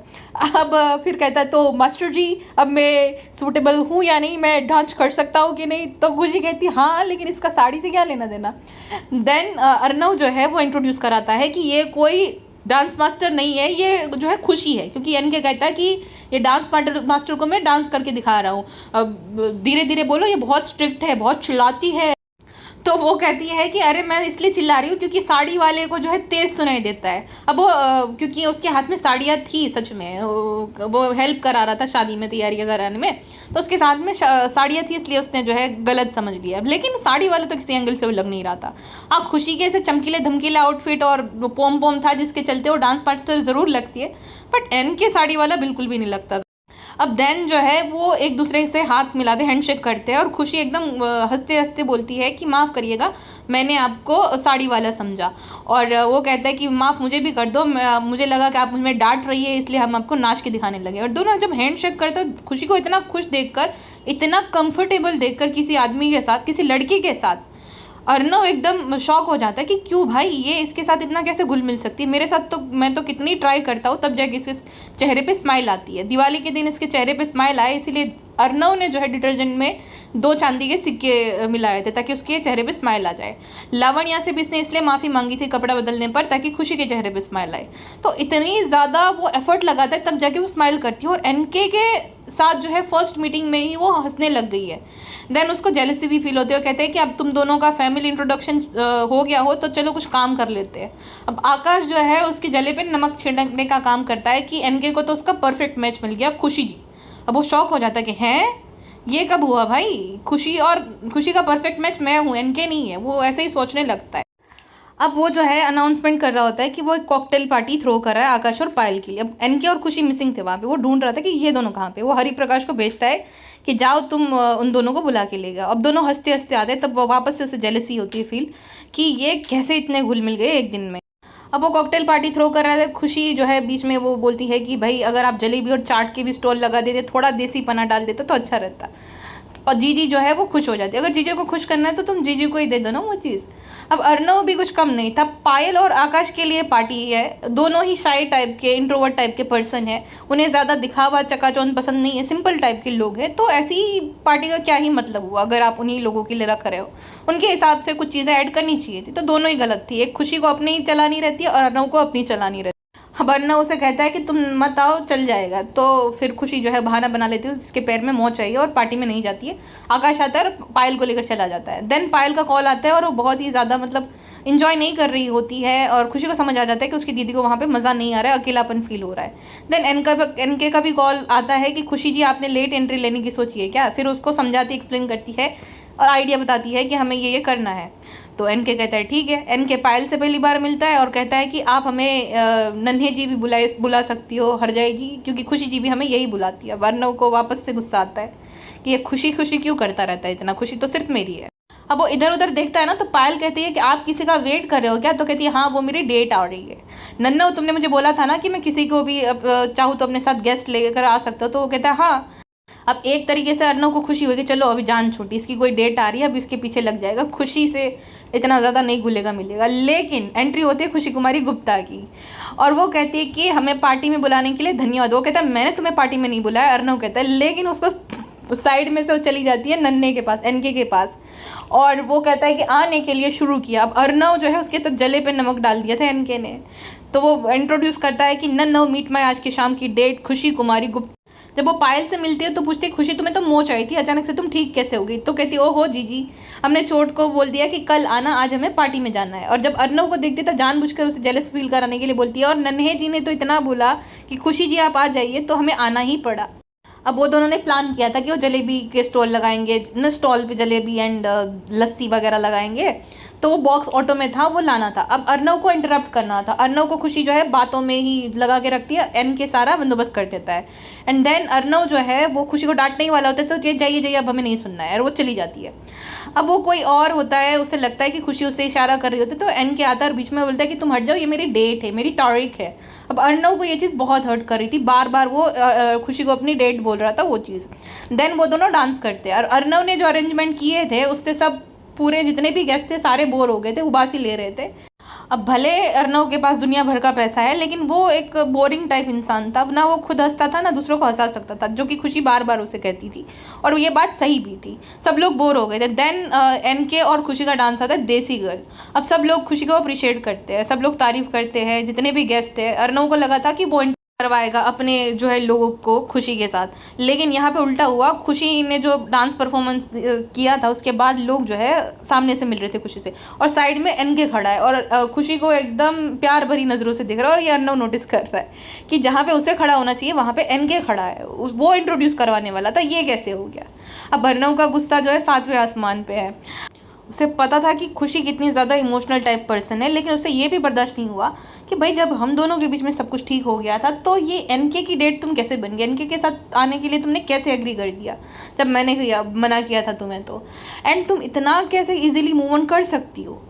अब फिर कहता है तो मास्टर जी अब मैं सूटेबल हूँ या नहीं, मैं डांस कर सकता हूँ कि नहीं। तो खुशी कहती हाँ लेकिन इसका साड़ी से क्या लेना देना। देन अर्नव जो है वो इंट्रोड्यूस कराता है कि ये कोई डांस मास्टर नहीं है, ये जो है खुशी है, क्योंकि एनके कहता है कि ये डांस मास्टर को मैं डांस करके दिखा रहा हूँ। अब धीरे धीरे बोलो, ये बहुत स्ट्रिक्ट है, बहुत चिल्लाती है। तो वो कहती है कि अरे मैं इसलिए चिल्ला रही हूँ क्योंकि साड़ी वाले को जो है तेज सुनाई देता है। अब वो क्योंकि उसके हाथ में साड़ियाँ थी, सच में वो हेल्प करा रहा था शादी में तैयारियाँ कराने में, तो उसके साथ में साड़ियाँ थी, इसलिए उसने जो है गलत समझ लिया। लेकिन साड़ी वाला तो किसी एंगल से वो लग नहीं रहा था। हाँ, खुशी के ऐसे चमकीले धमकीले आउटफिट और पोम पोम था जिसके चलते वो डांस पार्टनर ज़रूर लगती है, बट एन के साड़ी वाला बिल्कुल भी नहीं लगता। अब देन जो है वो एक दूसरे से हाथ मिलाते, हैंडशेक करते हैं, और खुशी एकदम हंसते हंसते बोलती है कि माफ़ करिएगा, मैंने आपको साड़ी वाला समझा। और वो कहता है कि माफ़ मुझे भी कर दो, मुझे लगा कि आप मुझे डांट रही है इसलिए हम आपको नाच के दिखाने लगे। और दोनों जब हैंडशेक करते हैं, खुशी को इतना खुश देखकर, इतना कंफर्टेबल देखकर किसी आदमी के साथ, किसी लड़की के साथ, अर्नव एकदम शॉक हो जाता है कि क्यों भाई, ये इसके साथ इतना कैसे घुल मिल सकती है, मेरे साथ तो मैं तो कितनी ट्राई करता हूँ तब जाके इसके चेहरे पे स्माइल आती है। दिवाली के दिन इसके चेहरे पे स्माइल आए, इसीलिए अर्नव ने जो है डिटर्जेंट में 2 चांदी के सिक्के मिलाए थे ताकि उसके चेहरे पे स्माइल आ जाए। लावण्या से भी इसने इसलिए माफ़ी मांगी थी कपड़ा बदलने पर ताकि खुशी के चेहरे पे स्माइल आए। तो इतनी ज़्यादा वो एफर्ट लगाता है तब जाके वो स्माइल करती है। और एनके के साथ जो है फर्स्ट मीटिंग में ही वो हंसने लग गई है। देन उसको जेलसी भी फील होती है और कहते हैं कि अब तुम दोनों का फैमिली इंट्रोडक्शन हो गया हो तो चलो कुछ काम कर लेते हैं। अब आकाश जो है उसके जले पे नमक छिड़कने का काम करता है कि एनके को तो उसका परफेक्ट मैच मिल गया, खुशी जी। अब वो शॉक हो जाता है कि हैं, ये कब हुआ भाई, खुशी का परफेक्ट मैच मैं हूँ, एनके नहीं है। वो ऐसे ही सोचने लगता है। अब वो जो है अनाउंसमेंट कर रहा होता है कि वो एक कॉकटेल पार्टी थ्रो कर रहा है आकाश और पायल के लिए। अब एनके और खुशी मिसिंग थे वहाँ पे, वो ढूंढ रहा था कि ये दोनों कहाँ पे। वो हरि प्रकाश को भेजता है कि जाओ तुम उन दोनों को बुला के ले गया। अब दोनों हंसते हंसते आते हैं, तब वो वापस से उसे जेलसी होती है फील कि ये कैसे इतने घुल मिल गए एक दिन में। अब वो कॉकटेल पार्टी थ्रो कर रहा था, खुशी जो है बीच में वो बोलती है कि भाई अगर आप जलेबी और चाट के भी स्टॉल लगा देते, थोड़ा देसी पना डाल देते तो अच्छा रहता। और जीजी जो है वो खुश हो जाती है। अगर जीजी को खुश करना है तो तुम जीजी को ही दे दो ना वो चीज़। अब अर्नव भी कुछ कम नहीं था। पायल और आकाश के लिए पार्टी है, दोनों ही शाई टाइप के, इंट्रोवर्ट टाइप के पर्सन है, उन्हें ज़्यादा दिखावा चकाचौंध पसंद नहीं है, सिंपल टाइप के लोग हैं। तो ऐसी पार्टी का क्या ही मतलब हुआ अगर आप उन्हीं लोगों के लिए रख रहे हो। उनके हिसाब से कुछ चीज़ें ऐड करनी चाहिए थी, तो दोनों ही गलत थी। एक खुशी को अपनी चलानी रहती है और अर्नव को अपनी चलानी रहती है। अब अर्नव उसे कहता है कि तुम मत आओ, चल जाएगा। तो फिर खुशी जो है बहाना बना लेती है, उसके पैर में मोच चाहिए और पार्टी में नहीं जाती है। आकाश आता है और पायल को लेकर चला जाता है। देन पायल का कॉल आता है और वो बहुत ही ज़्यादा मतलब इंजॉय नहीं कर रही होती है, और खुशी को समझ आ जाता है कि उसकी दीदी को वहाँ पे मज़ा नहीं आ रहा है, अकेलापन फील हो रहा है। देन एनके का भी कॉल आता है कि खुशी जी आपने लेट एंट्री लेने की सोची है क्या। फिर उसको समझाती, एक्सप्लेन करती है और आइडिया बताती है कि हमें ये करना है। तो एनके कहता है ठीक है। एनके पायल से पहली बार मिलता है और कहता है कि आप हमें नन्हे जी भी बुला सकती हो, हर जाएगी, क्योंकि खुशी जी भी हमें यही बुलाती है। अर्नव को वापस से गुस्सा आता है कि ये खुशी खुशी क्यों करता रहता है इतना, खुशी तो सिर्फ मेरी है। अब वो इधर उधर देखता है ना, तो पायल कहती है कि आप किसी का वेट कर रहे हो क्या। तो कहती है हाँ, वो मेरी डेट आ रही है। नन्ना तुमने मुझे बोला था ना कि मैं किसी को भी चाहूँ तो अपने साथ गेस्ट लेकर आ सकता हूँ। तो वो कहता है हाँ। अब एक तरीके से अर्नव को खुशी हुई कि चलो अभी जान छूटी, इसकी कोई डेट आ रही है, अब इसके पीछे लग जाएगा, खुशी से इतना ज़्यादा नहीं घुलेगा मिलेगा। लेकिन एंट्री होती है खुशी कुमारी गुप्ता की, और वो कहती है कि हमें पार्टी में बुलाने के लिए धन्यवाद। वो कहता है मैंने तुम्हें पार्टी में नहीं बुलाया, अर्नव कहता है। लेकिन उसको साइड में से वो चली जाती है नन्हे के पास, एनके के पास, और वो कहता है कि आने के लिए शुरू किया। अब अर्नव जो है उसके तो जले पे नमक डाल दिया था एनके ने। तो वो इंट्रोड्यूस करता है कि नन्नव मीट माई, आज की शाम की डेट खुशी कुमारी गुप्ता। जब वो पायल से मिलती है तो पूछती है खुशी तुम्हें तो मोच आई थी, अचानक से तुम ठीक कैसे हो गई। तो कहती ओहो जीजी, हमने चोट को बोल दिया कि कल आना, आज हमें पार्टी में जाना है। और जब अर्नव को देखती है तो जानबूझकर उसे जेलस फील कराने के लिए बोलती है, और नन्हे जी ने तो इतना बोला कि खुशी जी आप आ जाइए, तो हमें आना ही पड़ा। अब वो दोनों ने प्लान किया था कि वो जलेबी के स्टॉल लगाएंगे, न स्टॉल पे जलेबी एंड लस्सी वगैरह लगाएंगे। तो वो बॉक्स ऑटो में था, वो लाना था। अब अर्नव को इंटरप्ट करना था। अर्नव को खुशी जो है बातों में ही लगा के रखती है, एन के सारा बंदोबस्त कर देता है। एंड देन अर्नव जो है वो खुशी को डांटने ही वाला होता है, तो जाइए जाइए अब हमें नहीं सुनना है, और वो चली जाती है। अब वो कोई और होता है, उसे लगता है कि खुशी उससे इशारा कर रही होती है, तो एन के आता है और बीच में बोलता है कि तुम हट जाओ, ये मेरी डेट है, मेरी तारीख है। अब अर्नव को ये चीज़ बहुत हर्ट कर रही थी, बार बार वो खुशी को अपनी डेट बोल रहा था वो चीज़। देन वो दोनों डांस करते हैं, और अर्नव ने जो अरेंजमेंट किए थे उससे सब पूरे जितने भी गेस्ट थे सारे बोर हो गए थे, उबासी ले रहे थे। अब भले अर्नव के पास दुनिया भर का पैसा है, लेकिन वो एक बोरिंग टाइप इंसान था। ना वो खुद हंसता था, ना दूसरों को हंसा सकता था, जो कि खुशी बार बार उसे कहती थी, और ये बात सही भी थी। सब लोग बोर हो गए थे। देन एनके और खुशी का डांस आता है देसी गर्ल। अब सब लोग खुशी को अप्रिशिएट करते हैं, सब लोग तारीफ करते हैं, जितने भी गेस्ट हैं। अर्नव को लगा था कि वो करवाएगा अपने जो है लोगों को खुशी के साथ। लेकिन यहाँ पे उल्टा हुआ, खुशी ने जो डांस परफॉर्मेंस किया था उसके बाद लोग जो है सामने से मिल रहे थे खुशी से, और साइड में एनके खड़ा है और खुशी को एकदम प्यार भरी नज़रों से देख रहा है। और ये अर्नव नोटिस कर रहा है कि जहाँ पे उसे खड़ा होना चाहिए वहाँ पे एनके खड़ा है, वो इंट्रोड्यूस करवाने वाला था, ये कैसे हो गया। अब अर्नव का गुस्सा जो है 7वें आसमान पे है। उसे पता था कि खुशी कितनी ज़्यादा इमोशनल टाइप पर्सन है, लेकिन उसे ये भी बर्दाश्त नहीं हुआ कि भाई जब हम दोनों के बीच में सब कुछ ठीक हो गया था तो ये एनके की डेट तुम कैसे बन गई, एनके के साथ आने के लिए तुमने कैसे एग्री कर दिया जब मैंने मना किया था तुम्हें तो, एंड तुम इतना कैसे इजीली मूव ऑन कर सकती हो।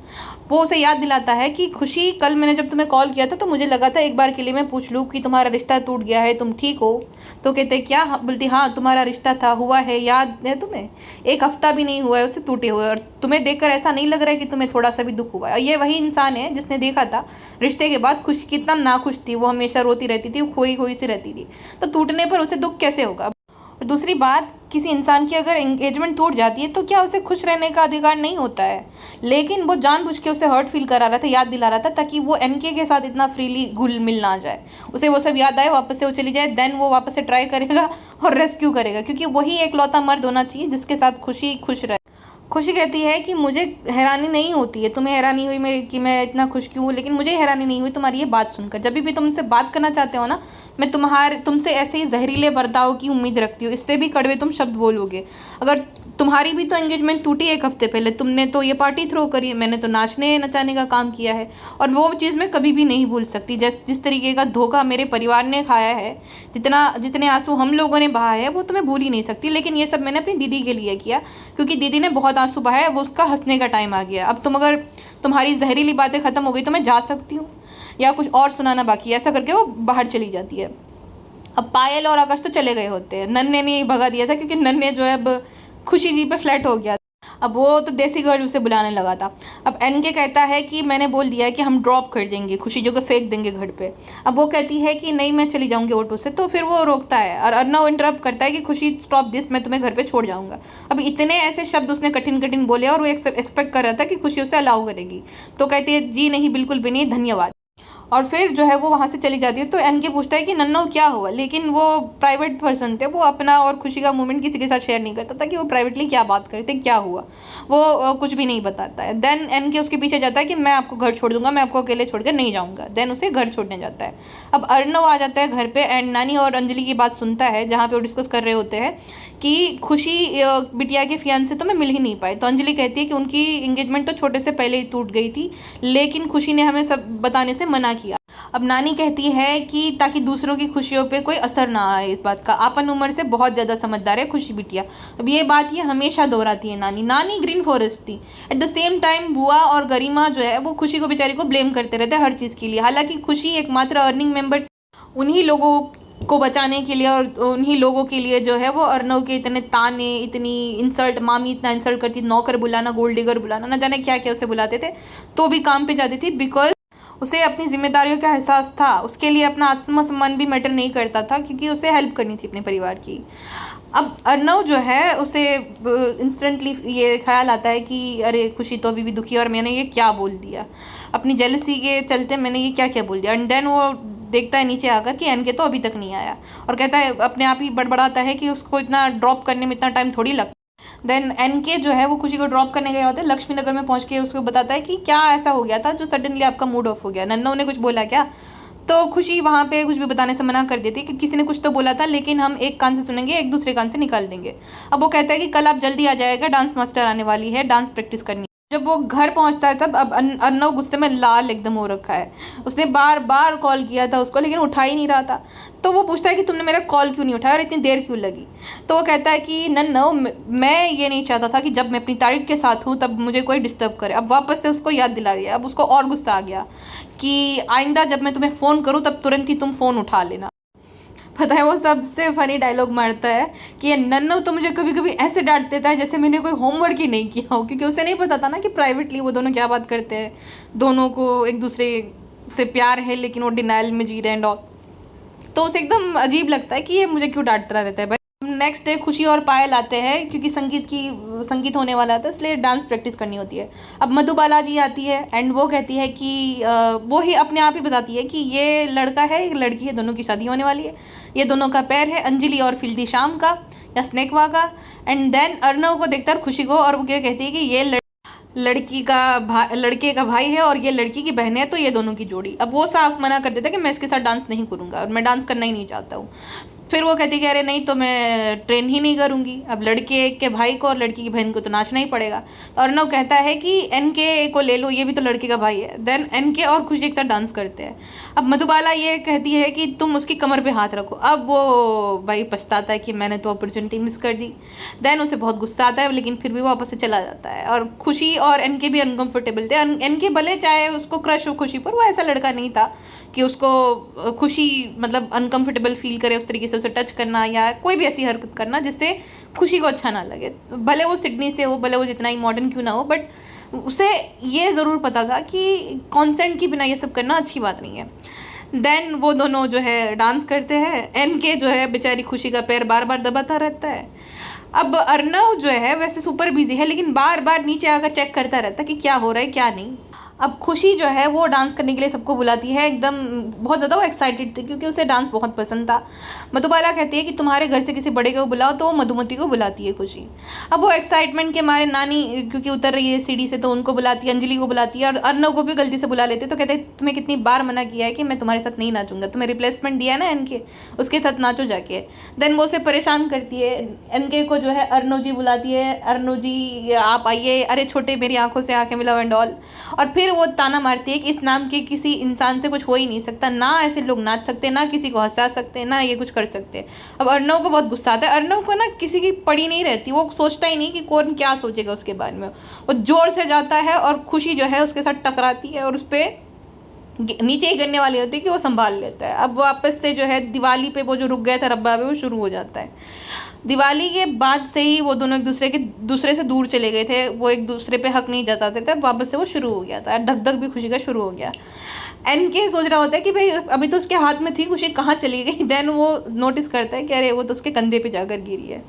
वो उसे याद दिलाता है कि खुशी कल मैंने जब तुम्हें कॉल किया था तो मुझे लगा था एक बार के लिए मैं पूछ लूँ कि तुम्हारा रिश्ता टूट गया है, तुम ठीक हो। तो कहते क्या, बोलती हाँ तुम्हारा रिश्ता था, हुआ है, याद है तुम्हें, 1 हफ्ता भी नहीं हुआ है उसे टूटे हुए, और तुम्हें देखकर ऐसा नहीं लग रहा है कि तुम्हें थोड़ा सा भी दुख हुआ है। और ये वही इंसान है जिसने देखा था रिश्ते के बाद खुशी कितना नाखुश थी, वो हमेशा रोती रहती थी, खोई खोई सी रहती थी, तो टूटने पर उसे दुख कैसे होगा। और दूसरी बात, किसी इंसान की अगर एंगेजमेंट टूट जाती है तो क्या उसे खुश रहने का अधिकार नहीं होता है, लेकिन वो जानबूझ के उसे हर्ट फील करा रहा था, याद दिला रहा था ताकि वो एनके के साथ इतना फ्रीली घुल मिल ना जाए, उसे वो सब याद आए, वापस से वो चली जाए, देन वो वापस से ट्राई करेगा और रेस्क्यू करेगा, क्योंकि वही एक लौता मर्द होना चाहिए जिसके साथ खुशी खुश रहे। खुशी कहती है कि मुझे हैरानी नहीं होती है, तुम्हें हैरानी हुई मैं कि मैं इतना खुश क्यों हूँ, लेकिन मुझे हैरानी नहीं हुई तुम्हारी ये बात सुनकर। जब भी तुमसे बात करना चाहते हो ना, मैं तुमसे ऐसे ही जहरीले बर्ताव की उम्मीद रखती हूँ, इससे भी कड़वे तुम शब्द बोलोगे। अगर तुम्हारी भी तो एंगेजमेंट टूटी 1 हफ्ते पहले, तुमने तो ये पार्टी थ्रो करी, मैंने तो नाचने नचाने का काम किया है, और वो चीज़ मैं कभी भी नहीं भूल सकती। जिस तरीके का धोखा मेरे परिवार ने खाया है, जितने आंसू हम लोगों ने बहा है, वो तो मैं भूल ही नहीं सकती। लेकिन ये सब मैंने अपनी दीदी के लिए किया, क्योंकि दीदी ने बहुत आंसू बहाए, अब उसका हंसने का टाइम आ गया। अब अगर तुम्हारी जहरीली बातें ख़त्म हो गई तो मैं जा सकती हूँ, या कुछ और सुनाना बाकी है। ऐसा करके वो बाहर चली जाती है। अब पायल और आकाश तो चले गए होते हैं, नन्हे ने भगा दिया था, क्योंकि नन्हे जो है अब खुशी जी पे फ्लैट हो गया। अब वो तो देसी गर्ल उसे बुलाने लगा था। अब एनके कहता है कि मैंने बोल दिया है कि हम ड्रॉप कर देंगे, खुशी जो को फेंक देंगे घर पे। अब वो कहती है कि नहीं मैं चली जाऊंगी ऑटो से, तो फिर वो रोकता है और अर्नव इंटरप्ट करता है कि खुशी स्टॉप दिस, मैं तुम्हें घर पे छोड़ जाऊंगा। अब इतने ऐसे शब्द उसने कठिन कठिन बोले और वो एक्सपेक्ट कर रहा था कि खुशी उसे अलाउ करेगी, तो कहती है जी नहीं, बिल्कुल भी नहीं, धन्यवाद। और फिर जो है वो वहाँ से चली जाती है। तो एनके पूछता है कि नन्नो क्या हुआ, लेकिन वो प्राइवेट पर्सन थे, वो अपना और खुशी का मोमेंट किसी के साथ शेयर नहीं करता था कि वो प्राइवेटली क्या बात करते, क्या हुआ, वो कुछ भी नहीं बताता है। देन एनके उसके पीछे जाता है कि मैं आपको घर छोड़ दूंगा, मैं आपको अकेले छोड़ कर नहीं जाऊँगा। देन उसे घर छोड़ने जाता है। अब अर्नव आ जाता है घर पर एंड नानी और अंजलि की बात सुनता है, जहाँ पे वो डिस्कस कर रहे होते हैं कि खुशी बिटिया के फियांसे से तो मैं मिल ही नहीं पाई। तो अंजलि कहती है कि उनकी एंगेजमेंट तो छोटे से पहले ही टूट गई थी, लेकिन खुशी ने हमें सब बताने से मना किया। अब नानी कहती है कि ताकि दूसरों की खुशियों पे कोई असर ना आए इस बात का, आपन उम्र से बहुत ज़्यादा समझदार है खुशी बिटिया। अब ये बात ये हमेशा दोहराती है नानी ग्रीन फॉरेस्ट थी। एट द सेम टाइम बुआ और गरिमा जो है वो खुशी को बेचारी को ब्लेम करते रहते हैं हर चीज़ के लिए, हालांकि खुशी एकमात्र अर्निंग मेंबर उन्हीं लोगों को बचाने के लिए और उन्हीं लोगों के लिए जो है वो अर्नव के इतने ताने, इतनी इंसल्ट, मामी इतना इंसल्ट करती, नौकर बुलाना, गोल्ड डिगर बुलाना, ना जाने क्या क्या उसे बुलाते थे, तो भी काम पे जाती थी, बिकॉज उसे अपनी जिम्मेदारियों का एहसास था। उसके लिए अपना आत्मसम्मान भी मैटर नहीं करता था, क्योंकि उसे हेल्प करनी थी अपने परिवार की। अब अर्नव जो है उसे इंस्टेंटली ये ख्याल आता है कि अरे खुशी तो अभी भी दुखी है और मैंने ये क्या बोल दिया, अपनी जेलसी के चलते मैंने ये क्या क्या बोल दिया। एंड देन वो देखता है नीचे आकर कि एनके तो अभी तक नहीं आया, और कहता है, अपने आप ही बड़बड़ाता है कि उसको इतना ड्रॉप करने में इतना टाइम थोड़ी लगता। देन एनके जो है वो खुशी को ड्रॉप करने गया होता है, लक्ष्मी नगर में पहुंच के उसको बताता है कि क्या ऐसा हो गया था जो सडनली आपका मूड ऑफ हो गया, नन्नू ने कुछ बोला क्या। तो खुशी वहाँ पे कुछ भी बताने से मना कर देती है कि किसी ने कुछ तो बोला था, लेकिन हम एक कान से सुनेंगे, एक दूसरे कान से निकाल देंगे। अब वो कहता है कि कल आप जल्दी आ जाएगा, डांस मास्टर आने वाली है, डांस प्रैक्टिस करनी। जब वो घर पहुंचता है तब अब अर्नव गुस्से में लाल एकदम हो रखा है। उसने बार बार कॉल किया था उसको, लेकिन उठा ही नहीं रहा था। तो वो पूछता है कि तुमने मेरा कॉल क्यों नहीं उठाया और इतनी देर क्यों लगी। तो वो कहता है कि नन्नो, मैं ये नहीं चाहता था कि जब मैं अपनी तारीफ के साथ हूँ तब मुझे कोई डिस्टर्ब करे। अब वापस से उसको याद दिला दिया। अब उसको और गुस्सा आ गया कि आइंदा जब मैं तुम्हें फ़ोन करूँ तब तुरंत ही तुम फ़ोन उठा लेना। पता है वो सबसे फनी डायलॉग मारता है कि ये नन्नू तो मुझे कभी कभी ऐसे डांट देता है जैसे मैंने कोई होमवर्क ही नहीं किया हो, क्योंकि उसे नहीं पता था ना कि प्राइवेटली वो दोनों क्या बात करते हैं, दोनों को एक दूसरे से प्यार है लेकिन वो डिनाइल में जी रहे हैं। तो उसे एकदम अजीब लगता है कि ये मुझे क्यों डांटता रहता है। भाई नेक्स्ट डे खुशी और पायल आते हैं, क्योंकि संगीत होने वाला था, इसलिए डांस प्रैक्टिस करनी होती है। अब मधुबाला जी आती है एंड वो कहती है कि वो ही अपने आप ही बताती है कि ये लड़का है, एक लड़की है, दोनों की शादी होने वाली है, ये दोनों का पैर है, अंजलि और फिल्दी शाम का या स्नेकवा का। एंड देन अर्नव को देखता है खुशी को, और वो क्या कहती है कि ये लड़के का भाई है और ये लड़की की बहन है, तो ये दोनों की जोड़ी। अब वो साफ मना कर देता है कि मैं इसके साथ डांस नहीं करूँगा और मैं डांस करना ही नहीं चाहता हूँ। फिर वो कहती है कि अरे नहीं, तो मैं ट्रेन ही नहीं करूँगी। अब लड़के के भाई को और लड़की की बहन को तो नाचना ही पड़ेगा। तो अर्नव कहता है कि एनके को ले लो, ये भी तो लड़के का भाई है। देन एनके और खुशी एक साथ डांस करते हैं। अब मधुबाला ये कहती है कि तुम उसकी कमर पे हाथ रखो। अब वो भाई पछताता है कि मैंने तो अपॉर्चुनिटी मिस कर दी। देन उसे बहुत गुस्सा आता है, लेकिन फिर भी वो वापस से चला जाता है। और खुशी और एनके भी अनकंफर्टेबल थे। एनके भले चाहे उसको क्रश हो खुशी पर, वो ऐसा लड़का नहीं था कि उसको खुशी मतलब अनकंफर्टेबल फील करे, उस तरीके से उसे टच करना या कोई भी ऐसी हरकत करना जिससे खुशी को अच्छा ना लगे। भले वो सिडनी से हो, भले वो जितना ही मॉडर्न क्यों ना हो, बट उसे ये ज़रूर पता था कि कॉन्सेंट के बिना ये सब करना अच्छी बात नहीं है। देन वो दोनों जो है डांस करते हैं। एनके जो है बेचारी खुशी का पैर बार बार दबाता रहता है। अब अर्नव जो है वैसे सुपर बिजी है, लेकिन बार बार नीचे आकर चेक करता रहता है कि क्या हो रहा है क्या नहीं। अब खुशी जो है वो डांस करने के लिए सबको बुलाती है, एकदम बहुत ज़्यादा वो एक्साइटेड थी क्योंकि उसे डांस बहुत पसंद था। मधुबाला कहती है कि तुम्हारे घर से किसी बड़े को बुलाओ, तो वो मधुमती को बुलाती है खुशी। अब वो एक्साइटमेंट के मारे नानी क्योंकि उतर रही है सीढ़ी से, तो उनको बुलाती है, अंजलि को बुलाती है और अर्नव को भी गलती से बुला लेती है। तो कहते हैं तुम्हें कितनी बार मना किया है कि मैं तुम्हारे साथ नहीं नाचूंगा, तुम्हें रिप्लेसमेंट दिया है ना एनके, उसके साथ नाचो जाके। देन वो उसे परेशान करती है। एनके को जो है अर्नव जी बुलाती है, अर्नव जी आप आइए, अरे छोटे मेरी आंखों से आंखें मिलाओ एंड ऑल। और फिर वो ताना मारती है कि इस नाम के किसी इंसान से कुछ हो ही नहीं सकता, ना ऐसे लोग नाच सकते, ना किसी को हंसा सकते, ना ये कुछ कर सकते। अब अर्नव को बहुत गुस्सा आता है। अर्नव को ना किसी की पड़ी नहीं रहती, वो सोचता ही नहीं कि कौन क्या सोचेगा उसके बारे में। वो जोर से जाता है और खुशी जो है उसके साथ टकराती है और उस पर नीचे ही गिरने वाली होती है कि वो संभाल लेता है। अब वापस से जो है दिवाली पे वो जो रुक गया था रब्बा पे, वो शुरू हो जाता है। दिवाली के बाद से ही वो दोनों एक दूसरे से दूर चले गए थे, वो एक दूसरे पे हक नहीं जताते थे। वापस से वो शुरू हो गया था, धक धक भी खुशी का शुरू हो गया। एनके सोच रहा होता है कि भाई अभी तो उसके हाथ में थी, खुशी कहाँ चली गई। देन वो नोटिस करता है कि अरे वो तो उसके कंधे पे जाकर गिरी है।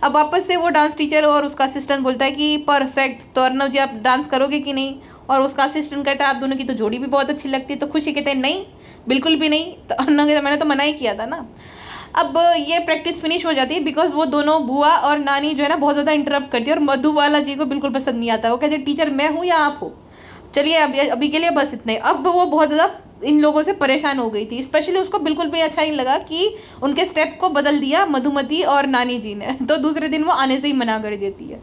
अब वापस से वो डांस टीचर और उसका असिस्टेंट बोलता है कि परफेक्ट, तो अर्नव जी आप डांस करोगे कि नहीं। और उसका असिस्टेंट कहता है आप दोनों की तो जोड़ी भी बहुत अच्छी लगती है। तो खुशी कहते हैं नहीं, बिल्कुल भी नहीं। तो अर्नव कहता मैंने तो मना ही किया था ना। अब ये प्रैक्टिस फिनिश हो जाती है बिकॉज वो दोनों बुआ और नानी जो है ना बहुत ज़्यादा इंटरप्ट करती है और मधुबाला जी को बिल्कुल पसंद नहीं आता। वो कहते टीचर मैं हूँ या आप हो, चलिए अभी के लिए बस इतने। अब वो बहुत ज़्यादा इन लोगों से परेशान हो गई थी, स्पेशली उसको बिल्कुल भी अच्छा नहीं लगा कि उनके स्टेप को बदल दिया मधुमती और नानी जी ने। तो दूसरे दिन वो आने से ही मना कर देती है।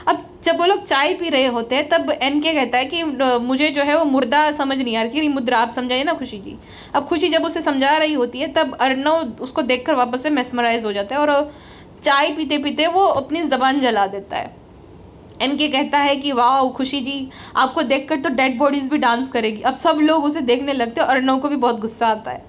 अब जब वो लोग चाय पी रहे होते हैं तब एनके कहता है कि मुझे जो है वो मुर्दा समझ नहीं आ रही, मुद्रा आप समझाइए ना खुशी जी। अब खुशी जब उसे समझा रही होती है तब अर्नव उसको देखकर वापस से मेस्मराइज हो जाता है और चाय पीते पीते वो अपनी ज़बान जला देता है। एनके कहता है कि वाह खुशी जी, आपको देखकर तो डेड बॉडीज़ भी डांस करेगी। अब सब लोग उसे देखने लगते हैं और अर्नव को भी बहुत गुस्सा आता है।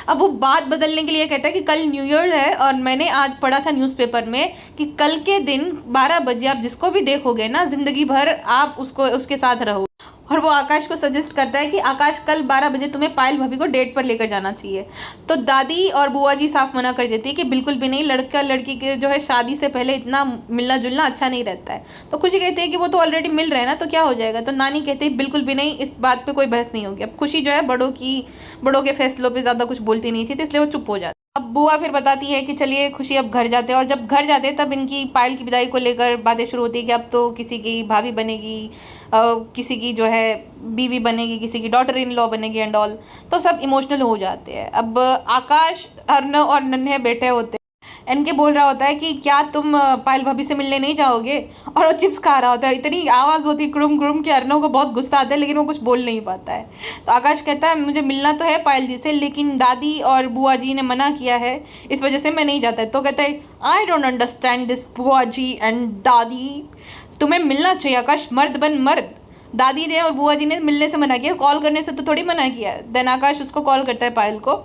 अब वो बात बदलने के लिए कहता है कि कल न्यू ईयर है और मैंने आज पढ़ा था न्यूज़पेपर में कि कल के दिन 12 बजे आप जिसको भी देखोगे ना ज़िंदगी भर आप उसके साथ रहो। और वो आकाश को सजेस्ट करता है कि आकाश कल 12 बजे तुम्हें पायल भाभी को डेट पर लेकर जाना चाहिए। तो दादी और बुआ जी साफ मना कर देती है कि बिल्कुल भी नहीं, लड़का लड़की के जो है शादी से पहले इतना मिलना जुलना अच्छा नहीं रहता है। तो खुशी कहती है कि वो तो ऑलरेडी मिल रहे हैं ना, तो क्या हो जाएगा। तो नानी कहती है बिल्कुल भी नहीं, इस बात पर कोई बहस नहीं होगी। अब खुशी जो है बड़ों के फैसलों पर ज़्यादा कुछ बोलती नहीं थी, तो इसलिए वो चुप हो जाती। अब बुआ फिर बताती है कि चलिए खुशी अब घर जाते हैं। और जब घर जाते हैं तब इनकी पायल की विदाई को लेकर बातें शुरू होती है कि अब तो किसी की भाभी बनेगी, किसी की जो है बीवी बनेगी, किसी की डॉटर इन लॉ बनेगी एंड ऑल। तो सब इमोशनल हो जाते हैं। अब आकाश, अर्नव और नन्हे बैठे होते हैं। एनके बोल रहा होता है कि क्या तुम पायल भाभी से मिलने नहीं जाओगे, और वो चिप्स खा रहा होता है। इतनी आवाज़ होती है क्रुम क्रुम कि अर्नव को बहुत गुस्सा आता है, लेकिन वो कुछ बोल नहीं पाता है। तो आकाश कहता है मुझे मिलना तो है पायल जी से, लेकिन दादी और बुआ जी ने मना किया है, इस वजह से मैं नहीं जाता है। तो कहता है आई डोंट अंडरस्टैंड दिस बुआ जी एंड दादी, तुम्हें मिलना चाहिए आकाश, मर्द बन मर्द। दादी ने और बुआ जी ने मिलने से मना किया, कॉल करने से तो थोड़ी मना किया। देन आकाश उसको कॉल करता है पायल को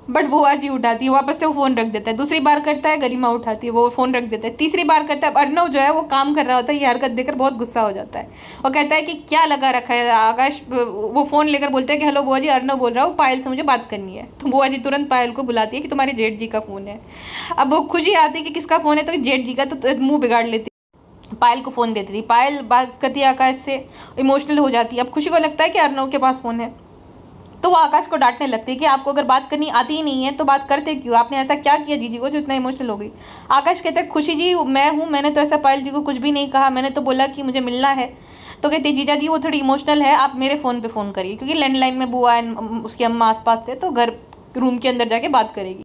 बट बुआ जी उठाती है, वापस से वो फ़ोन रख देता है। दूसरी बार करता है, गरिमा उठाती है, वो फ़ोन रख देता है। तीसरी बार करता है, अर्नव जो है वो काम कर रहा होता है, ये हरकत देखकर बहुत गुस्सा हो जाता है। वो कहता है कि क्या लगा रखा है आकाश। वो फ़ोन लेकर बोलते हैं कि हेलो बुआ जी, अर्नव बोल रहा हूँ, पायल से मुझे बात करनी है। तो बुआ जी तुरंत पायल को बुलाती है कि तुम्हारे जेठ जी का फ़ोन है। अब वो खुशी आती है कि किसका फ़ोन है, तो जेठ जी का, तो मुँह बिगाड़ लेती है, पायल को फ़ोन देती थी। पायल बात करती है आकाश से, इमोशनल हो जाती है। अब खुशी को लगता है कि अर्नव के पास फ़ोन है, तो वो आकाश को डांटने लगती है कि आपको अगर बात करनी आती ही नहीं है तो बात करते क्यों, आपने ऐसा क्या किया जीजी को जो इतना इमोशनल हो गई। आकाश कहता है खुशी जी मैं हूँ, मैंने तो ऐसा पायल जी को कुछ भी नहीं कहा, मैंने तो बोला कि मुझे मिलना है। तो कहते जीजा जी वो थोड़ी इमोशनल है, आप मेरे फ़ोन पे फ़ोन करिए, क्योंकि लैंडलाइन में बुआ उसकी अम्मा आसपास थे, तो घर रूम के अंदर जाके बात करेगी।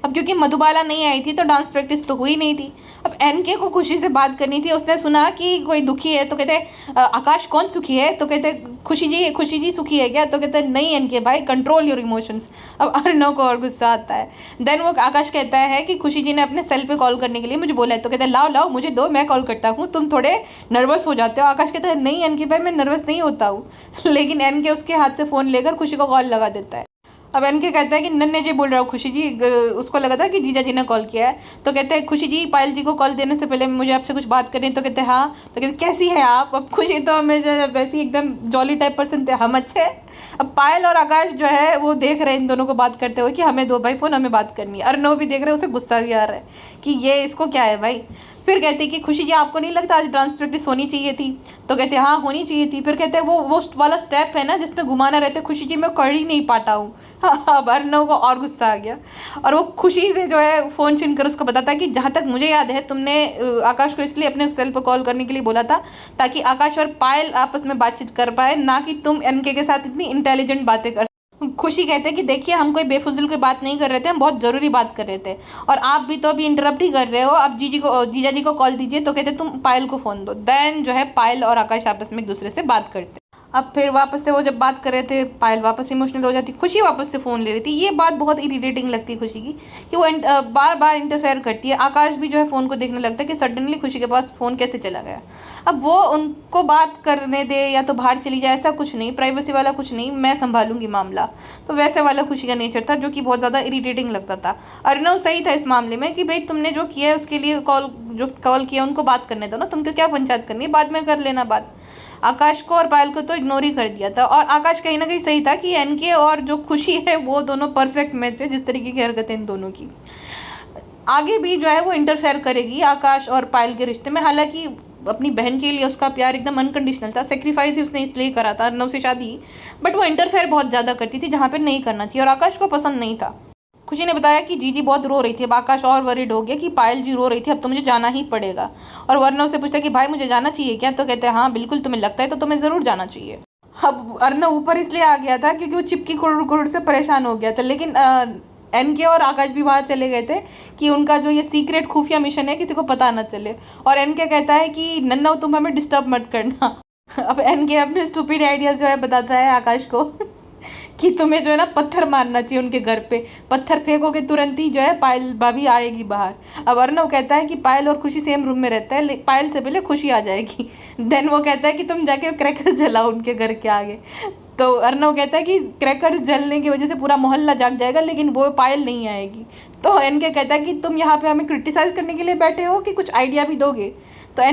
अब क्योंकि मधुबाला नहीं आई थी तो डांस प्रैक्टिस तो हुई नहीं थी। अब एनके को खुशी से बात करनी थी, उसने सुना कि कोई दुखी है, तो कहते आकाश कौन सुखी है, तो कहते खुशी जी सुखी है क्या, तो कहते नहीं एनके भाई, कंट्रोल योर इमोशंस। अब अर्नव को और गुस्सा आता है। देन वो आकाश कहता है कि खुशी जी ने अपने सेल पे कॉल करने के लिए मुझे बोला है, तो कहते हैं लाओ लाओ मुझे दो, मैं कॉल करता हूँ, तुम थोड़े नर्वस हो जाते हो। आकाश कहता है नहीं एनके भाई, मैं नर्वस नहीं होता हूँ। लेकिन एनके उसके हाथ से फ़ोन लेकर खुशी को कॉल लगा देता है। अब एनके कहता है कि नन्हे जी बोल रहा हूँ खुशी जी, उसको लगा था कि जीजा जी ने कॉल किया है। तो कहते हैं खुशी जी पायल जी को कॉल देने से पहले मुझे आपसे कुछ बात करनी है। तो कहते हैं हाँ। तो कहते कैसी है आप। अब खुशी तो हमेशा वैसी एकदम जॉली टाइप पर्सन थे, हम अच्छे हैं। अब पायल और आकाश जो है वो देख रहे हैं इन दोनों को बात करते हुए कि हमें दो भाई फ़ोन, हमें बात करनी है। अर्नव भी देख रहे हैं, उसे गुस्सा भी आ रहा है कि ये इसको क्या है भाई। फिर कहते हैं कि खुशी जी आपको नहीं लगता आज डांस प्रैक्टिस होनी चाहिए थी। तो कहते हैं हाँ होनी चाहिए थी। फिर कहते हैं वो वाला स्टेप है ना जिसमें घुमाना रहता है, खुशी जी मैं कर ही नहीं पाता हूँ। अब अर्नव को और गुस्सा आ गया और वो खुशी से जो है फ़ोन छीन कर उसको बताता है कि जहाँ तक मुझे याद है तुमने आकाश को इसलिए अपने सेल पर कॉल करने के लिए बोला था ताकि आकाश और पायल आपस में बातचीत कर पाए, ना कि तुम एनके के साथ इतनी इंटेलिजेंट बातें कर। खुशी कहते हैं कि देखिए हम कोई बेफुजिल की बात नहीं कर रहे थे, हम बहुत ज़रूरी बात कर रहे थे और आप भी तो अभी इंटरप्ट ही कर रहे हो। अब जीजा जी को कॉल दीजिए। तो कहते तुम पायल को फ़ोन दो। देन जो है पायल और आकाश आपस में एक दूसरे से बात करते। अब फिर वापस से वो जब बात कर रहे थे, पायल वापस इमोशनल हो जाती, खुशी वापस से फ़ोन ले रही थी। ये बात बहुत इरिटेटिंग लगती है खुशी की कि वो बार बार इंटरफेयर करती है। आकाश भी जो है फ़ोन को देखने लगता है कि सडनली खुशी के पास फ़ोन कैसे चला गया। अब वो उनको बात करने दे या तो बाहर चली जाए, ऐसा कुछ नहीं, प्राइवेसी वाला कुछ नहीं, मैं संभालूंगी मामला। तो वैसे वाला खुशी का नेचर था जो कि बहुत ज़्यादा इरिटेटिंग लगता था। अर्नव सही था इस मामले में कि भाई तुमने जो किया है उसके लिए कॉल किया उनको बात करने दो ना, तुमको क्या पंचायत करनी है, बाद में कर लेना बात। आकाश को और पायल को तो इग्नोर ही कर दिया था। और आकाश कहीं ना कहीं सही था कि एनके और जो खुशी है वो दोनों परफेक्ट मैच है, जिस तरीके की हरकतें इन दोनों की। आगे भी जो है वो इंटरफेयर करेगी आकाश और पायल के रिश्ते में। हालांकि अपनी बहन के लिए उसका प्यार एकदम अनकंडीशनल था, सेक्रीफाइस ही उसने इसलिए करा था अर्नव से शादी, बट वो इंटरफेयर बहुत ज़्यादा करती थी जहाँ पर नहीं करना चाहिए और आकाश को पसंद नहीं था। खुशी ने बताया कि जीजी बहुत रो रही थी। अब आकाश और वरीड हो गया कि पायल जी रो रही थी, अब तो मुझे जाना ही पड़ेगा। और अर्नव से पूछता कि भाई मुझे जाना चाहिए क्या। तो कहते हैं हाँ बिल्कुल, तुम्हें लगता है तो तुम्हें ज़रूर जाना चाहिए। अब अर्नव ऊपर इसलिए आ गया था क्योंकि वो चिपकी कुरुड़ से परेशान हो गया था, लेकिन एनके और आकाश भी वहाँ चले गए थे कि उनका जो ये सीक्रेट खुफिया मिशन है किसी को पता ना चले। और एनके कहता है कि नन्ना तुम हमें डिस्टर्ब मत करना। अब एनके अपने स्टूपिड आइडियाज़ जो है बताता है आकाश को कि तुम्हें जो है ना पत्थर मारना चाहिए उनके घर पे, पत्थर फेंकोगे तुरंत ही जो है पायल भाभी आएगी बाहर। अब अर्नव कहता है कि पायल और खुशी सेम रूम में रहता है, पायल से पहले खुशी आ जाएगी। देन वो कहता है कि तुम जाके क्रैकर जलाओ उनके घर के आगे। तो अर्नव कहता है कि क्रैकर जलने की वजह से पूरा मोहल्ला जाग जाएगा लेकिन वो पायल नहीं आएगी। तो एनके कहता है कि तुम यहाँ पे हमें क्रिटिसाइज करने के लिए बैठे हो कि कुछ आइडिया भी दोगे। तो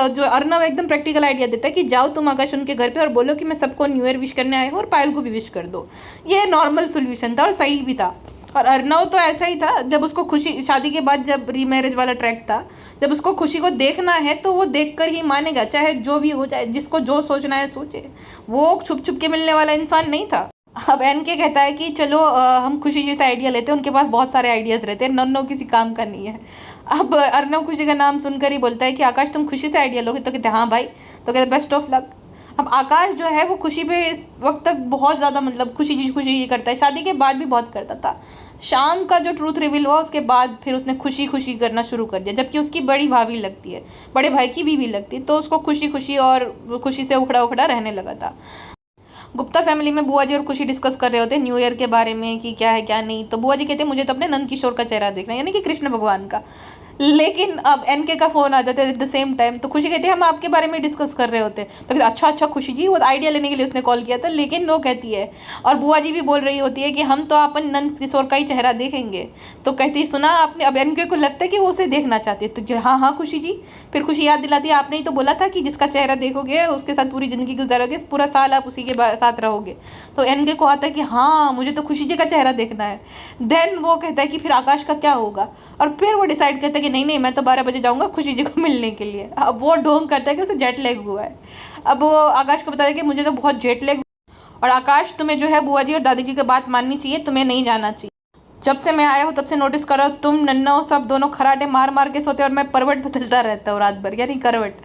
जो अर्नव एकदम प्रैक्टिकल आइडिया देता है कि जाओ तुम आकाश उनके घर पे और बोलो कि मैं सबको न्यू ईयर विश करने आए हूँ और पायल को भी विश कर दो। ये नॉर्मल सोल्यूशन था और सही भी था। और अर्नव तो ऐसा ही था, जब उसको खुशी शादी के बाद जब रीमैरिज वाला ट्रैक था, जब उसको खुशी को देखना है तो वो देखकर ही मानेगा, चाहे जो भी हो जाए, जिसको जो सोचना है सोचे। वो छुप छुप के मिलने वाला इंसान नहीं था। अब एनके कहता है कि चलो हम खुशी जी से आइडिया लेते हैं, उनके पास बहुत सारे आइडियाज़ रहते हैं, नन्नो किसी काम का नहीं है। अब अर्नव खुशी का नाम सुनकर ही बोलता है कि आकाश तुम खुशी से आइडिया लोगे। तो कहते हाँ भाई। तो कहते बेस्ट ऑफ लक। अब आकाश जो है वो खुशी पे इस वक्त तक बहुत ज़्यादा मतलब खुशी जी करता है, शादी के बाद भी बहुत करता था। शाम का जो ट्रूथ रिवील हुआ उसके बाद फिर उसने खुशी करना शुरू कर दिया, जबकि उसकी बड़ी भाभी लगती है, बड़े भाई की बीवी लगती है, तो उसको खुशी और खुशी से उखड़ा रहने लगा था। गुप्ता फैमिली में बुआ जी और खुशी डिस्कस कर रहे होते न्यू ईयर के बारे में कि क्या है क्या नहीं। तो बुआ जी कहते हैं मुझे तो अपने नंद किशोर का चेहरा देखना है, यानी कि कृष्ण भगवान का। लेकिन अब एनके का फ़ोन आ जाता है एट द सेम टाइम, तो खुशी कहती है हम आपके बारे में डिस्कस कर रहे होते, तो कहते अच्छा अच्छा खुशी जी, वो आइडिया लेने के लिए उसने कॉल किया था, लेकिन वो कहती है, और बुआ जी भी बोल रही होती है कि हम तो अपन नंद किशोर का ही चेहरा देखेंगे। तो कहती है सुना आपने, अब एनके को लगता है कि वो उसे देखना चाहती है, तो हाँ हाँ खुशी जी, फिर खुशी याद दिलाती है आपने ही तो बोला था कि जिसका चेहरा देखोगे उसके साथ पूरी ज़िंदगी गुजारोगे, पूरा साल आप उसी के साथ रहोगे। तो एनके को आता है कि हाँ मुझे तो खुशी जी का चेहरा देखना है। देन वो कहता है कि फिर आकाश का क्या होगा, और फिर वो डिसाइड करता है कि नहीं नहीं मैं तो 12 बजे जाऊंगा खुशी जी को मिलने के लिए। अब वो ढोंग करता है कि उसे जेट लैग हुआ है। अब वो आकाश को बताता है कि मुझे तो बहुत जेट लैग, और आकाश तुम्हें जो है बुआ जी और दादी जी की बात माननी चाहिए, तुम्हें नहीं जाना चाहिए। जब से मैं आया हूँ तब से नोटिस करो, तुम नन्ना सब दोनों खराटे मार मार के सोते और मैं करवट बदलता रहता हूँ रात भर, यानी करवट।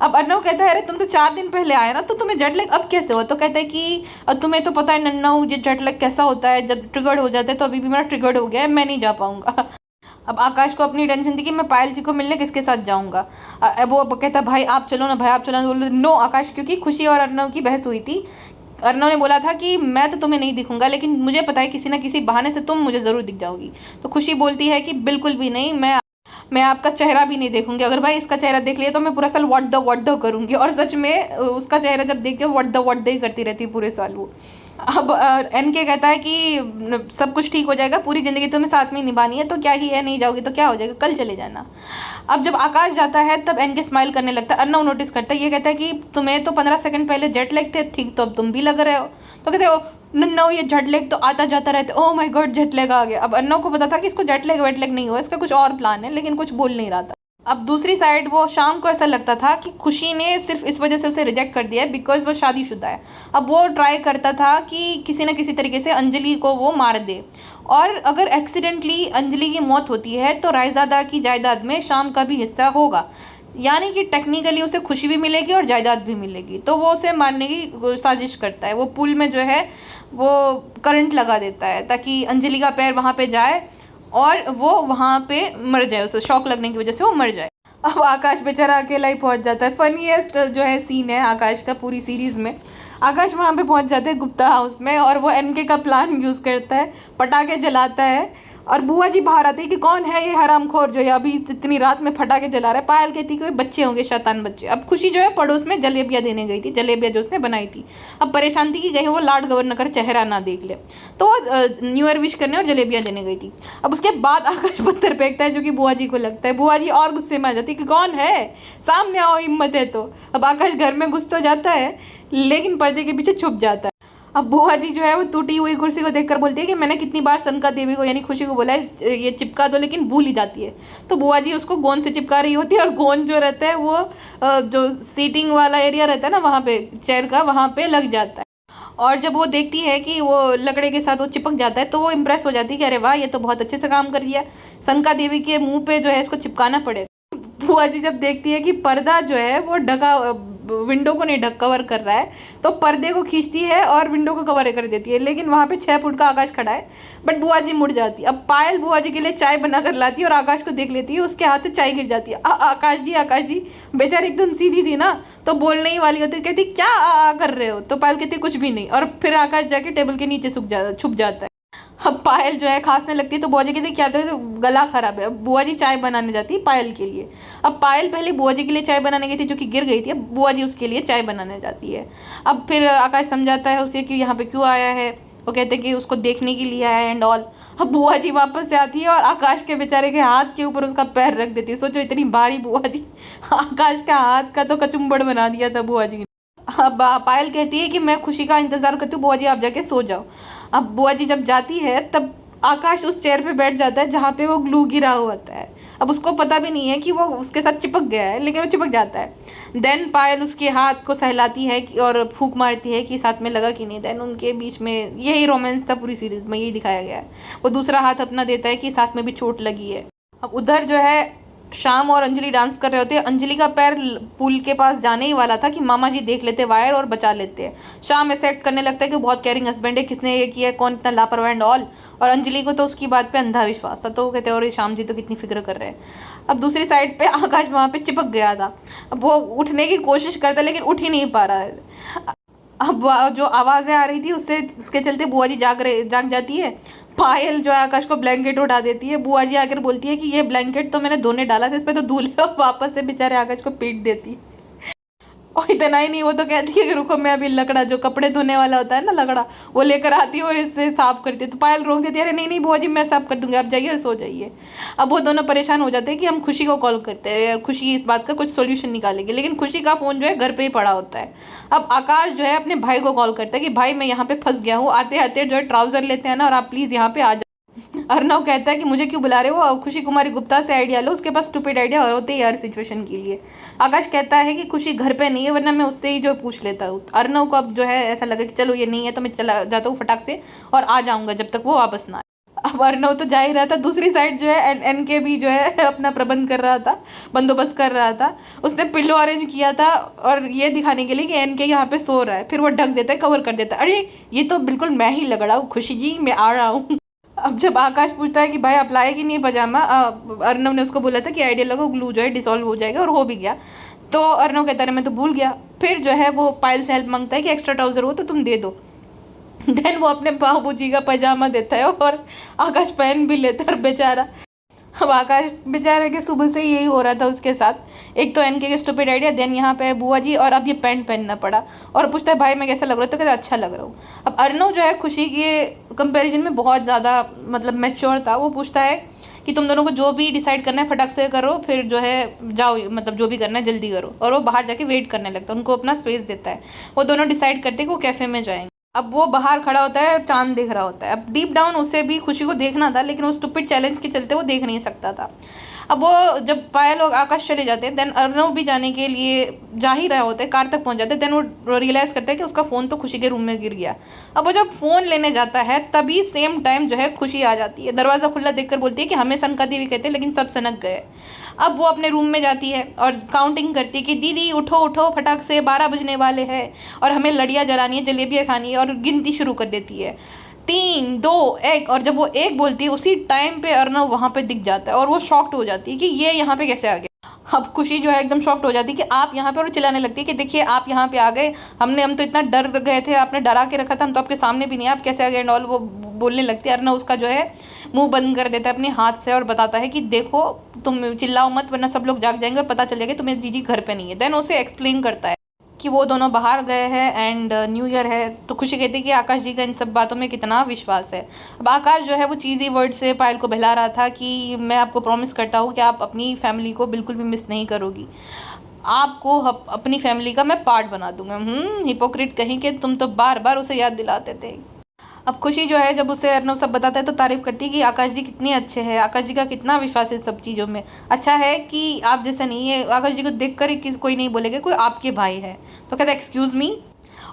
अब अर्नव कहता है अरे तुम तो 4 दिन पहले आए ना, तो तुम्हें जेट लैग अब कैसे हो? तो कहता है कि तुम्हें तो पता है नन्ना ये जेट लैग कैसा होता है, जब ट्रिगर्ड हो जाता है, तो अभी भी मेरा ट्रिगर्ड हो गया है, मैं नहीं जा पाऊंगा। अब आकाश को अपनी टेंशन थी कि मैं पायल जी को मिलने किसके साथ जाऊंगा। वो कहता भाई आप चलो ना, भाई आप चलो ना, बोले नो आकाश, क्योंकि खुशी और अर्नव की बहस हुई थी। अर्नव ने बोला था कि मैं तो तुम्हें नहीं दिखूंगा, लेकिन मुझे पता है किसी ना किसी बहाने से तुम मुझे ज़रूर दिख जाओगी। तो खुशी बोलती है कि बिल्कुल भी नहीं, मैं आपका चेहरा भी नहीं देखूंगी, अगर भाई इसका चेहरा देख लिया तो मैं पूरा साल व्हाट द करूंगी। और सच में उसका चेहरा जब देखती हूँ व्हाट द ही करती रहती है पूरे साल वो। अब एनके कहता है कि सब कुछ ठीक हो जाएगा, पूरी ज़िंदगी तुम्हें साथ में निभानी है, तो क्या ही है, नहीं जाओगी तो क्या हो जाएगा, कल चले जाना। अब जब आकाश जाता है तब एनके स्माइल करने लगता है। अर्नव नोटिस करता है, ये कहता है कि तुम्हें तो 15 सेकंड पहले जेट लैग थे, ठीक तो अब तुम भी लग रहे हो। तो कहते हो नन्ना ये जेट लैग तो आता जाता रहता है, oh my God jet lag आ गया। अब अर्नव को पता था कि इसको जेट लैग वेट लैग नहीं हुआ, इसका कुछ और प्लान है, लेकिन कुछ बोल नहीं रहा था। अब दूसरी साइड वो शाम को ऐसा लगता था कि खुशी ने सिर्फ इस वजह से उसे रिजेक्ट कर दिया है बिकॉज वो शादीशुदा है। अब वो ट्राई करता था कि किसी न किसी तरीके से अंजलि को वो मार दे, और अगर एक्सीडेंटली अंजलि की मौत होती है तो रायजादा की जायदाद में शाम का भी हिस्सा होगा, यानी कि टेक्निकली उसे खुशी भी मिलेगी और जायदाद भी मिलेगी। तो वो उसे मारने की साजिश करता है, वो पुल में जो है वो करंट लगा देता है ताकि अंजलि का पैर वहाँ पे जाए और वो वहाँ पे मर जाए, उसे शॉक लगने की वजह से वो मर जाए। अब आकाश बेचारा अकेला ही पहुँच जाता है। फनीएस्ट जो है सीन है आकाश का पूरी सीरीज़ में। आकाश वहाँ पे पहुँच जाता है गुप्ता हाउस में, और वो एनके का प्लान यूज़ करता है, पटाखे जलाता है, और बुआ जी बाहर आती है कि कौन है ये हरामखोर जो है अभी इतनी रात में पटाखे जला रहा है। पायल कहती कि बच्चे होंगे, शैतान बच्चे। अब खुशी जो है पड़ोस में जलेबियाँ देने गई थी, जलेबियाँ जो उसने बनाई थी। अब परेशान थी कि कहीं वो लॉर्ड गवर्नर का चेहरा ना देख ले, तो न्यू ईयर विश करने और जलेबियाँ देने गई थी। अब उसके बाद आकाश पत्थर फेंकता है जो कि बुआ जी को लगता है। बुआ जी और गुस्से में आ जाती है कि कौन है, सामने आओ, हिम्मत है तो। अब आकाश घर में घुस तो जाता है लेकिन पर्दे के पीछे छुप जाता है। अब बुआ जी जो है वो टूटी हुई कुर्सी को देखकर बोलती है कि मैंने कितनी बार सनका देवी को यानी खुशी को बोला है ये चिपका दो, लेकिन भूल ही जाती है। तो बुआ जी उसको गोंद से चिपका रही होती है, और गोंद जो रहता है वो जो सीटिंग वाला एरिया रहता है ना वहाँ पे चेयर का, वहाँ पे लग जाता है। और जब वो देखती है कि वो लकड़े के साथ वो चिपक जाता है तो वो इम्प्रेस हो जाती है कि अरे वाह ये तो बहुत अच्छे से काम कर लिया, सनका देवी के मुँह पे जो है इसको चिपकाना पड़ेगा। बुआ जी जब देखती है कि पर्दा जो है वो ढका, विंडो को नहीं कवर कर रहा है, तो पर्दे को खींचती है और विंडो को कवर कर देती है, लेकिन वहाँ पे 6 फुट का आकाश खड़ा है। बट बुआ जी मुड़ जाती है। अब पायल बुआ जी के लिए चाय बना कर लाती है और आकाश को देख लेती है, उसके हाथ से चाय गिर जाती है। आकाश जी बेचारी एकदम सीधी थी ना, तो बोलने ही वाली होती, कहती क्या कर रहे हो, तो पायल कहती कुछ भी नहीं, और फिर आकाश जाके टेबल के नीचे छुप जाता है। अब पायल जो है खांसने लगती है, तो बुआ जी कहती क्या तो गला खराब है। अब बुआ जी चाय बनाने जाती है पायल के लिए। अब पायल पहले बुआ जी के लिए चाय बनाने गई थी जो कि गिर गई थी, अब बुआ जी उसके लिए चाय बनाने जाती है। अब फिर आकाश समझाता है उसके कि यहाँ पे क्यों आया है, वो कहते हैं कि उसको देखने के लिए आया है एंड ऑल। अब बुआ जी वापस से आती है और आकाश के बेचारे के हाथ के ऊपर उसका पैर रख देती है। सोचो इतनी भारी बुआ जी, आकाश का हाथ का तो कचुम्बड़ बना दिया था बुआ जी ने। अब पायल कहती है कि मैं खुशी का इंतज़ार करती हूँ, बुआ जी आप जाके सो जाओ। अब बुआ जी जब जाती है तब आकाश उस चेयर पे बैठ जाता है जहाँ पे वो ग्लू गिरा हुआ होता है। अब उसको पता भी नहीं है कि वो उसके साथ चिपक गया है, लेकिन वो चिपक जाता है। देन पायल उसके हाथ को सहलाती है और फूंक मारती है कि साथ में लगा कि नहीं। देन उनके बीच में यही रोमांस था, पूरी सीरीज में यही दिखाया गया है। वो दूसरा हाथ अपना देता है कि साथ में भी चोट लगी है। अब उधर जो है शाम और अंजलि डांस कर रहे होते हैं। अंजलि का पैर पुल के पास जाने ही वाला था कि मामा जी देख लेते वायर और बचा लेते हैं। शाम ऐसे एक्ट करने लगता है कि बहुत केयरिंग हस्बैंड है, किसने ये किया, कौन इतना लापरवाह एंड ऑल। और अंजलि को तो उसकी बात पे अंधा विश्वास था, तो वो कहते हैं और शाम जी तो कितनी फिक्र कर रहे हैं। अब दूसरी साइड पे आकाश वहाँ पे चिपक गया था। अब वो उठने की कोशिश करता लेकिन उठ ही नहीं पा रहा है। अब जो आवाज़ें आ रही थी उससे उसके चलते बुआ जी जाग जाती है। पायल जो है आकाश को ब्लैंकेट उठा देती है। बुआ जी आकर बोलती है कि ये ब्लैंकेट तो मैंने धोने डाला था, इस पे तो धुल है, और वापस से बेचारे आकाश को पीट देती है। और इतना ही नहीं, वो तो कहती है कि रुको मैं अभी लकड़ा, जो कपड़े धोने वाला होता है ना लकड़ा, वो लेकर आती है और इससे साफ करती है। तो पायल रोक देती है, अरे नहीं नहीं बुआ जी मैं साफ कर दूंगी, आप जाइए और सो जाइए। अब वो दोनों परेशान हो जाते हैं कि हम खुशी को कॉल करते हैं, खुशी इस बात का कुछ सोल्यूशन निकालेगी, लेकिन खुशी का फ़ोन जो है घर पे ही पड़ा होता है। अब आकाश जो है अपने भाई को कॉल करता है कि भाई मैं यहाँ पे फंस गया हूँ, आते आते जो है ट्राउज़र लेते हैं ना, और आप प्लीज़ यहाँ पे आ जाओ। अर्नव कहता है कि मुझे क्यों बुला रहे हो, खुशी कुमारी गुप्ता से आइडिया लो, उसके पास स्टूपिड आइडिया होते ही हर सिचुएशन के लिए। आकाश कहता है कि खुशी घर पे नहीं है, वरना मैं उससे ही जो पूछ लेता हूँ। अर्नव को अब जो है ऐसा लगा कि चलो ये नहीं है तो मैं चला जाता हूँ फटाक से और आ जाऊँगा जब तक वो वापस ना आए। अब अर्नव तो जा ही रहा था, दूसरी साइड जो है एन के भी जो है अपना प्रबंध कर रहा था, बंदोबस्त कर रहा था। उसने पिल्लो अरेंज किया था और ये दिखाने के लिए कि एन के यहाँ पे सो रहा है, फिर वो ढक देता है, कवर कर देता है, अरे ये तो बिल्कुल मैं ही लग रहा हूँ, खुशी जी मैं आ रहा हूँ। अब जब आकाश पूछता है कि भाई आप लाए कि नहीं पजामा, अर्नव ने उसको बोला था कि आइडिया लगो ग्लू जो है डिसॉल्व हो जाएगा, और हो भी गया। तो अर्नव कहता है मैं तो भूल गया। फिर जो है वो पायल से हेल्प मांगता है कि एक्स्ट्रा ट्राउज़र हो तो तुम दे दो। देन वो अपने बाबूजी का पजामा देता है और आकाश पहन भी लेता है, और बेचारा अब आकाश बेचारे के सुबह से यही हो रहा था उसके साथ। एक तो एनके के स्टूपिड आइडिया, देन यहाँ पे बुआ जी, और अब ये पैंट पहनना पड़ा। और पूछता है भाई मैं कैसा लग रहा हूँ, तो कहता है अच्छा लग रहा हूँ। अब अर्नव जो है खुशी के कंपैरिजन में बहुत ज़्यादा मतलब मैच्योर था। वो पूछता है कि तुम दोनों को जो भी डिसाइड करना है फटाक से करो, फिर जो है जाओ, मतलब जो भी करना है जल्दी करो। और वो बाहर जाके वेट करने लगता है, उनको अपना स्पेस देता है। वो दोनों डिसाइड करते हैं कि वो कैफ़े में जाएंगे। अब वो बाहर खड़ा होता है और चांद देख रहा होता है। अब डीप डाउन उसे भी खुशी को देखना था, लेकिन वो स्टूपिड चैलेंज के चलते वो देख नहीं सकता था। अब वो जब पायल और आकाश चले जाते हैं, देन अर्नव भी जाने के लिए जा ही रहा होता है, कार तक पहुंच जाते हैं। देन वो रियलाइज़ करता है कि उसका फ़ोन तो खुशी के रूम में गिर गया। अब वो जब फ़ोन लेने जाता है तभी सेम टाइम जो है खुशी आ जाती है, दरवाज़ा खुला देखकर बोलती है कि हमें सनकाती भी कहते हैं लेकिन सब सनक गए। अब वो अपने रूम में जाती है और काउंटिंग करती है कि दीदी उठो उठो फटाक से 12 बजने वाले हैं और हमें लड़ियाँ जलानी है, जलेबियाँ खानी है, और गिनती शुरू कर देती है 3 2 1। और जब वो 1 बोलती है उसी टाइम पे अर्नव वहाँ पे दिख जाता है और वो शॉक्ड हो जाती है कि ये यहाँ पे कैसे आ गया। अब खुशी जो है एकदम शॉक्ड हो जाती है कि आप यहाँ पे, और चिल्लाने लगती है कि देखिए आप यहाँ पे आ गए, हम तो इतना डर गए थे, आपने डरा के रखा था, हम तो आपके सामने भी नहीं, आप कैसे आ गए एंड ऑल। वो बोलने लगती है। अर्नव उसका जो है मुंह बंद कर देता है अपने हाथ से और बताता है कि देखो तुम चिल्लाओ मत वरना सब लोग जाग जाएंगे और पता चल जाएगा तुम्हें जीजी घर पे नहीं है। देन उसे एक्सप्लेन करता है कि वो दोनों बाहर गए हैं एंड न्यू ईयर है। तो खुशी कहती है कि आकाश जी का इन सब बातों में कितना विश्वास है। अब आकाश जो है वो चीज़ी वर्ड से पायल को बहला रहा था कि मैं आपको प्रॉमिस करता हूँ कि आप अपनी फैमिली को बिल्कुल भी मिस नहीं करोगी, आपको अपनी फैमिली का मैं पार्ट बना दूंगा। हिपोक्रेट कहीं के, तुम तो बार बार उसे याद दिलाते थे। अब खुशी जो है जब उसे अर्नव सब बताता है तो तारीफ करती है कि आकाश जी कितने अच्छे हैं, आकाश जी का कितना विश्वास है सब चीज़ों में। अच्छा है कि आप जैसा नहीं है, आकाश जी को देखकर ही कोई नहीं बोलेगा कोई आपके भाई है। तो कहता है एक्सक्यूज़ मी,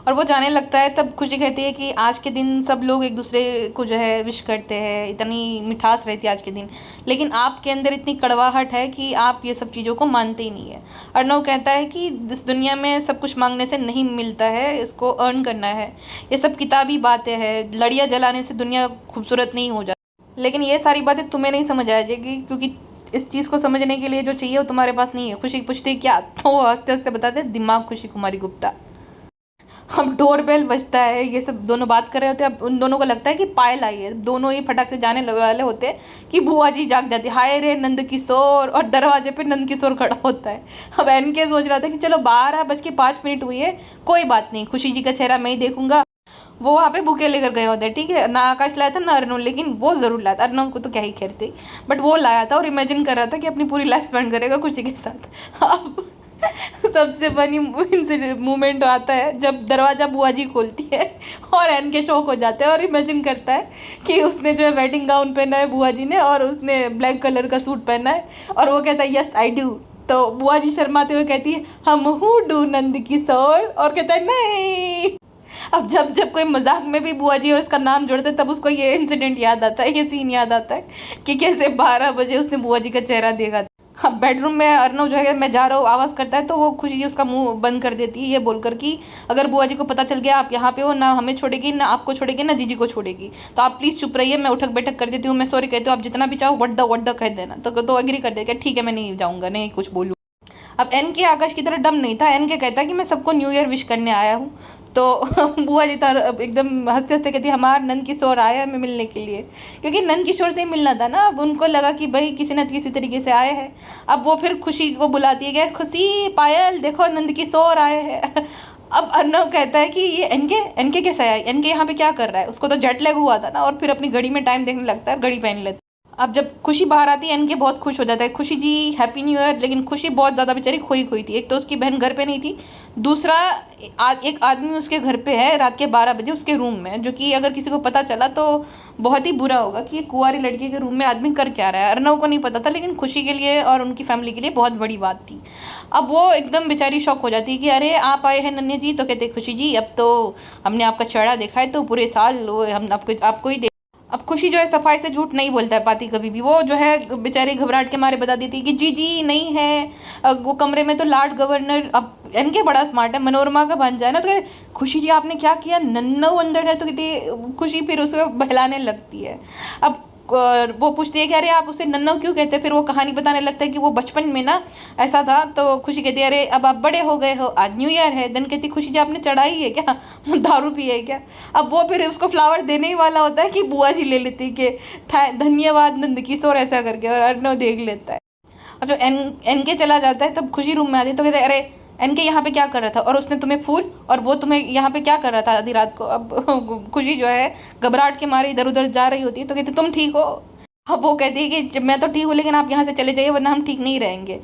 और वो जाने लगता है। तब खुशी कहती है कि आज के दिन सब लोग एक दूसरे को जो है विश करते हैं, इतनी मिठास रहती है आज के दिन, लेकिन आपके अंदर इतनी कड़वाहट है कि आप ये सब चीज़ों को मानते ही नहीं है। अर्नव कहता है कि इस दुनिया में सब कुछ मांगने से नहीं मिलता है, इसको अर्न करना है, ये सब किताबी बातें हैं, लड़ियाँ जलाने से दुनिया खूबसूरत नहीं हो जाती। लेकिन ये सारी बातें तुम्हें नहीं समझ आ जाएगी, क्योंकि इस चीज़ को समझने के लिए जो चाहिए वो तुम्हारे पास नहीं है। खुशी पूछती क्या, तो हंसते हंसते बताते दिमाग खुशी कुमारी गुप्ता। अब डोरबेल बजता है, ये सब दोनों बात कर रहे होते हैं। अब उन दोनों को लगता है कि पायल आई है, दोनों ही फटाक से जाने वाले होते हैं कि बुआ जी जाग जाती है, हाय रे नंद किशोर, और दरवाजे पे नंद किशोर खड़ा होता है। अब एनके सोच रहा था कि चलो 12:05 हुई है, कोई बात नहीं, खुशी जी का चेहरा मैं ही देखूंगा। वो वहाँ पे बुके लेकर गए होते हैं, ठीक है, ना आकाश लाया था ना अर्नव, लेकिन वो ज़रूर लाया था। अर्नव को तो क्या ही खैर थी, बट वो लाया था और इमेजिन कर रहा था कि अपनी पूरी लाइफ स्पेंड करेगा खुशी के साथ। अब सबसे फनी मोमेंट आता है जब दरवाज़ा बुआ जी खोलती है और एन के शौक हो जाता है और इमेजिन करता है कि उसने जो है वेडिंग गाउन पहना है बुआ जी ने, और उसने ब्लैक कलर का सूट पहना है, और वो कहता है यस आई डू। तो बुआ जी शर्माते हुए कहती है हम हूँ डू नंद किशोर, और कहता है नहीं। अब जब जब कोई मजाक में भी बुआ जी और इसका नाम जोड़ते तब उसको ये इंसिडेंट याद आता है, ये सीन याद आता है कि कैसे 12 बजे उसने बुआ जी का चेहरा देखा। अब बेडरूम में अर्नव जो है मैं जा रहा हूँ आवाज़ करता है, तो वो खुशी जी उसका मुंह बंद कर देती है ये बोलकर कि अगर बुआ जी को पता चल गया आप यहाँ पे हो, ना हमें छोड़ेगी, ना आपको छोड़ेगी, ना जीजी को छोड़ेगी, तो आप प्लीज़ चुप रहिए, मैं उठक बैठक कर देती हूँ, मैं सॉरी कहती हूँ, आप जितना भी चाहो वड्डा कह देना। तो एग्री कर देगा, ठीक है मैं नहीं जाऊँगा, नहीं कुछ बोलूँ। अब एन के आकाश की तरह डम नहीं था, एन के कहता कि मैं सबको न्यू ईयर विश करने आया हूँ। तो बुआ जी तो एकदम हंसते हंसते कहती हमारा नंद किशोर आए हैं हमें मिलने के लिए, क्योंकि नंद किशोर से ही मिलना था ना। अब उनको लगा कि भाई किसी न किसी तरीके से आए हैं। अब वो फिर खुशी को बुलाती है कि खुशी पायल देखो नंद किशोर आए हैं। अब अर्नव कहता है कि ये एनके एनके कैसे आया, एनके यहाँ पे क्या कर रहा है। उसको तो जेट लैग हुआ था ना, और फिर अपनी घड़ी में टाइम देखने लगता है, घड़ी पहन लेता है। अब जब खुशी बाहर आती है एनके बहुत खुश हो जाता है, खुशी जी हैप्पी न्यू ईयर। लेकिन खुशी बहुत ज़्यादा बेचारी खोई खोई थी। एक तो उसकी बहन घर पे नहीं थी, दूसरा एक आदमी उसके घर पे है रात के 12 बजे उसके रूम में, जो कि अगर किसी को पता चला तो बहुत ही बुरा होगा कि एक कुंवारी लड़की के रूम में आदमी कर क्या रहा है। अर्नव को नहीं पता था, लेकिन खुशी के लिए और उनकी फैमिली के लिए बहुत बड़ी बात थी। अब वो एकदम बेचारी शॉक हो जाती है कि अरे आप आए हैं नन्हे जी। तो कहते खुशी जी अब तो हमने आपका चेहरा देखा है, तो पूरे साल हम आपको ही। अब खुशी जो है सफाई से झूठ नहीं बोलता है पाती कभी भी। वो जो है बेचारी घबराहट के मारे बता देती है कि जी नहीं है, वो कमरे में तो लॉर्ड गवर्नर। अब इनके बड़ा स्मार्ट है, मनोरमा का भांजा है ना। तो खुशी जी आपने क्या किया, नन्नू अंदर है। तो कहती खुशी फिर उसको बहलाने लगती है। अब वो पूछती है कि अरे आप उसे नन्नू क्यों कहते हैं। फिर वो कहानी बताने लगता है कि वो बचपन में ना ऐसा था। तो खुशी कहती है अरे अब आप बड़े हो गए हो, आज न्यू ईयर है। देन कहती खुशी जी आपने चढ़ाई है क्या, दारू पी है क्या। अब वो फिर उसको फ्लावर देने ही वाला होता है कि बुआ जी ले लेती कि धन्यवाद नंद किशोर ऐसा करके, और अर्नव देख लेता है। अब जो एन के चला जाता है तब खुशी रूम में आती है। तो कहते हैं अरे एनके यहाँ पे क्या कर रहा था, और उसने तुम्हें फूल, और वो तुम्हें यहाँ पे क्या कर रहा था आधी रात को। अब खुशी जो है घबराहट के मारे इधर उधर जा रही होती है। तो कहती तुम ठीक हो। अब वो कहती है कि मैं तो ठीक हूँ, लेकिन आप यहाँ से चले जाइए वरना हम ठीक नहीं रहेंगे।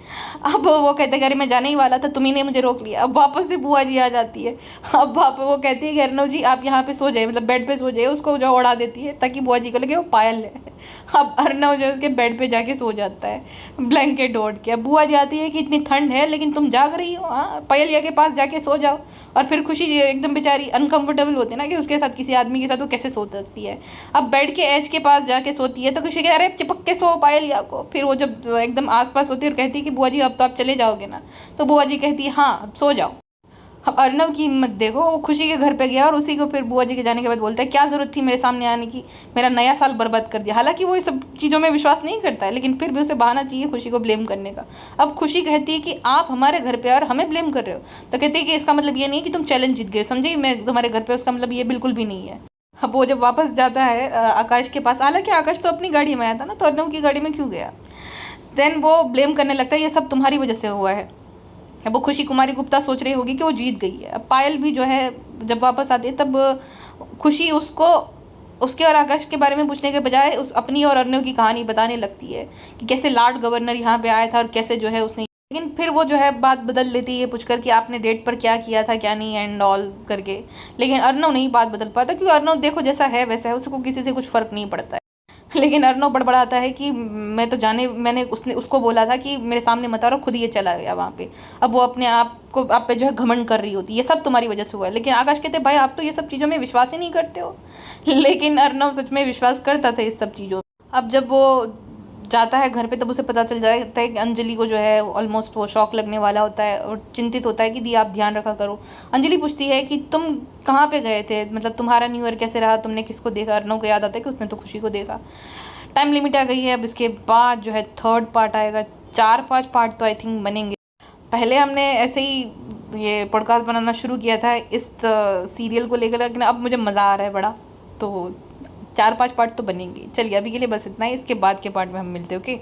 अब वो कहते हैं अरे मैं जाने ही वाला था, तुम्ही ने मुझे रोक लिया। अब वापस से बुआ जी आ जाती है। अब वो कहती है कि अर्नव जी आप यहाँ पे सो जाइए, मतलब बेड पे सो जाइए। उसको जो उड़ा देती है ताकि बुआ जी को लगे वो पायल है। अब अर्नव जो है उसके बेड पे जाके सो जाता है ब्लैंकेट ओढ़ के। अब बुआ जी आती है कि इतनी ठंड है लेकिन तुम जाग रही हो, हाँ पायलिया के पास जाके सो जाओ। और फिर खुशी एकदम बेचारी अनकंफर्टेबल होती है ना कि उसके साथ किसी आदमी के साथ वो कैसे सो सकती है। अब बेड के एज के पास जाके सोती है। तो खुशी कह अरे चिपक के सो पायलिया को। फिर वो जब एकदम आसपास होती है और कहती है कि बुआ जी अब तो आप चले जाओगे ना। तो बुआ जी कहती है हाँ अब सो जाओ। अब अर्नव की हिम्मत देखो, वो खुशी के घर पे गया और उसी को फिर बुआ जी के जाने के बाद बोलता है क्या ज़रूरत थी मेरे सामने आने की, मेरा नया साल बर्बाद कर दिया। हालांकि वो इस सब चीज़ों में विश्वास नहीं करता है, लेकिन फिर भी उसे बहाना चाहिए खुशी को ब्लेम करने का। अब खुशी कहती है कि आप हमारे घर पे और हमें ब्लेम कर रहे हो। तो कहती है कि इसका मतलब ये नहीं कि तुम चैलेंज जीत गए, समझे, मैं तुम्हारे घर पे, उसका मतलब ये बिल्कुल भी नहीं है। अब वो जब वापस जाता है आकाश के पास, हालांकि आकाश तो अपनी गाड़ी में आया था ना, तो अर्नव की गाड़ी में क्यों गया। देन वो ब्लेम करने लगता है ये सब तुम्हारी वजह से हुआ है। अब वो खुशी कुमारी गुप्ता सोच रही होगी कि वो जीत गई है। अब पायल भी जो है जब वापस आती है तब खुशी उसको उसके और आकाश के बारे में पूछने के बजाय उस अपनी और अर्नव की कहानी बताने लगती है कि कैसे लॉर्ड गवर्नर यहाँ पे आया था और कैसे जो है उसने। लेकिन फिर वो जो है बात बदल लेती है पूछकर कि आपने डेट पर क्या किया था क्या नहीं एंड ऑल करके। लेकिन अर्नव नहीं बात बदल पाता, क्योंकि अर्नव देखो जैसा है वैसा है, उसको किसी से कुछ फ़र्क नहीं पड़ता है। लेकिन अर्नव बड़बड़ाता है कि मैंने उसको बोला था कि मेरे सामने मत आओ, खुद ये चला गया वहाँ पे। अब वो अपने आप पे जो है घमंड कर रही होती है, ये सब तुम्हारी वजह से हुआ है। लेकिन आकाश कहते भाई आप तो ये सब चीज़ों में विश्वास ही नहीं करते हो। लेकिन अर्नव सच में विश्वास करता था इस सब चीज़ों। अब जब वो जाता है घर पे तब उसे पता चल जाता है कि अंजलि को जो है ऑलमोस्ट वो शॉक लगने वाला होता है और चिंतित होता है कि दी आप ध्यान रखा करो। अंजलि पूछती है कि तुम कहाँ पे गए थे, मतलब तुम्हारा न्यू ईयर कैसे रहा, तुमने किसको देखा। अर्नव को याद आता है कि उसने तो खुशी को देखा। टाइम लिमिट आ गई है, अब इसके बाद जो है 3rd पार्ट आएगा। 4-5 पार्ट तो आई थिंक बनेंगे। पहले हमने ऐसे ही ये पॉडकास्ट बनाना शुरू किया था इस सीरियल को लेकर, लेकिन अब मुझे मज़ा आ रहा है बड़ा, तो 4-5 पार्ट तो बनेंगे। चलिए अभी के लिए बस इतना ही, इसके बाद के पार्ट में हम मिलते हैं। ओके।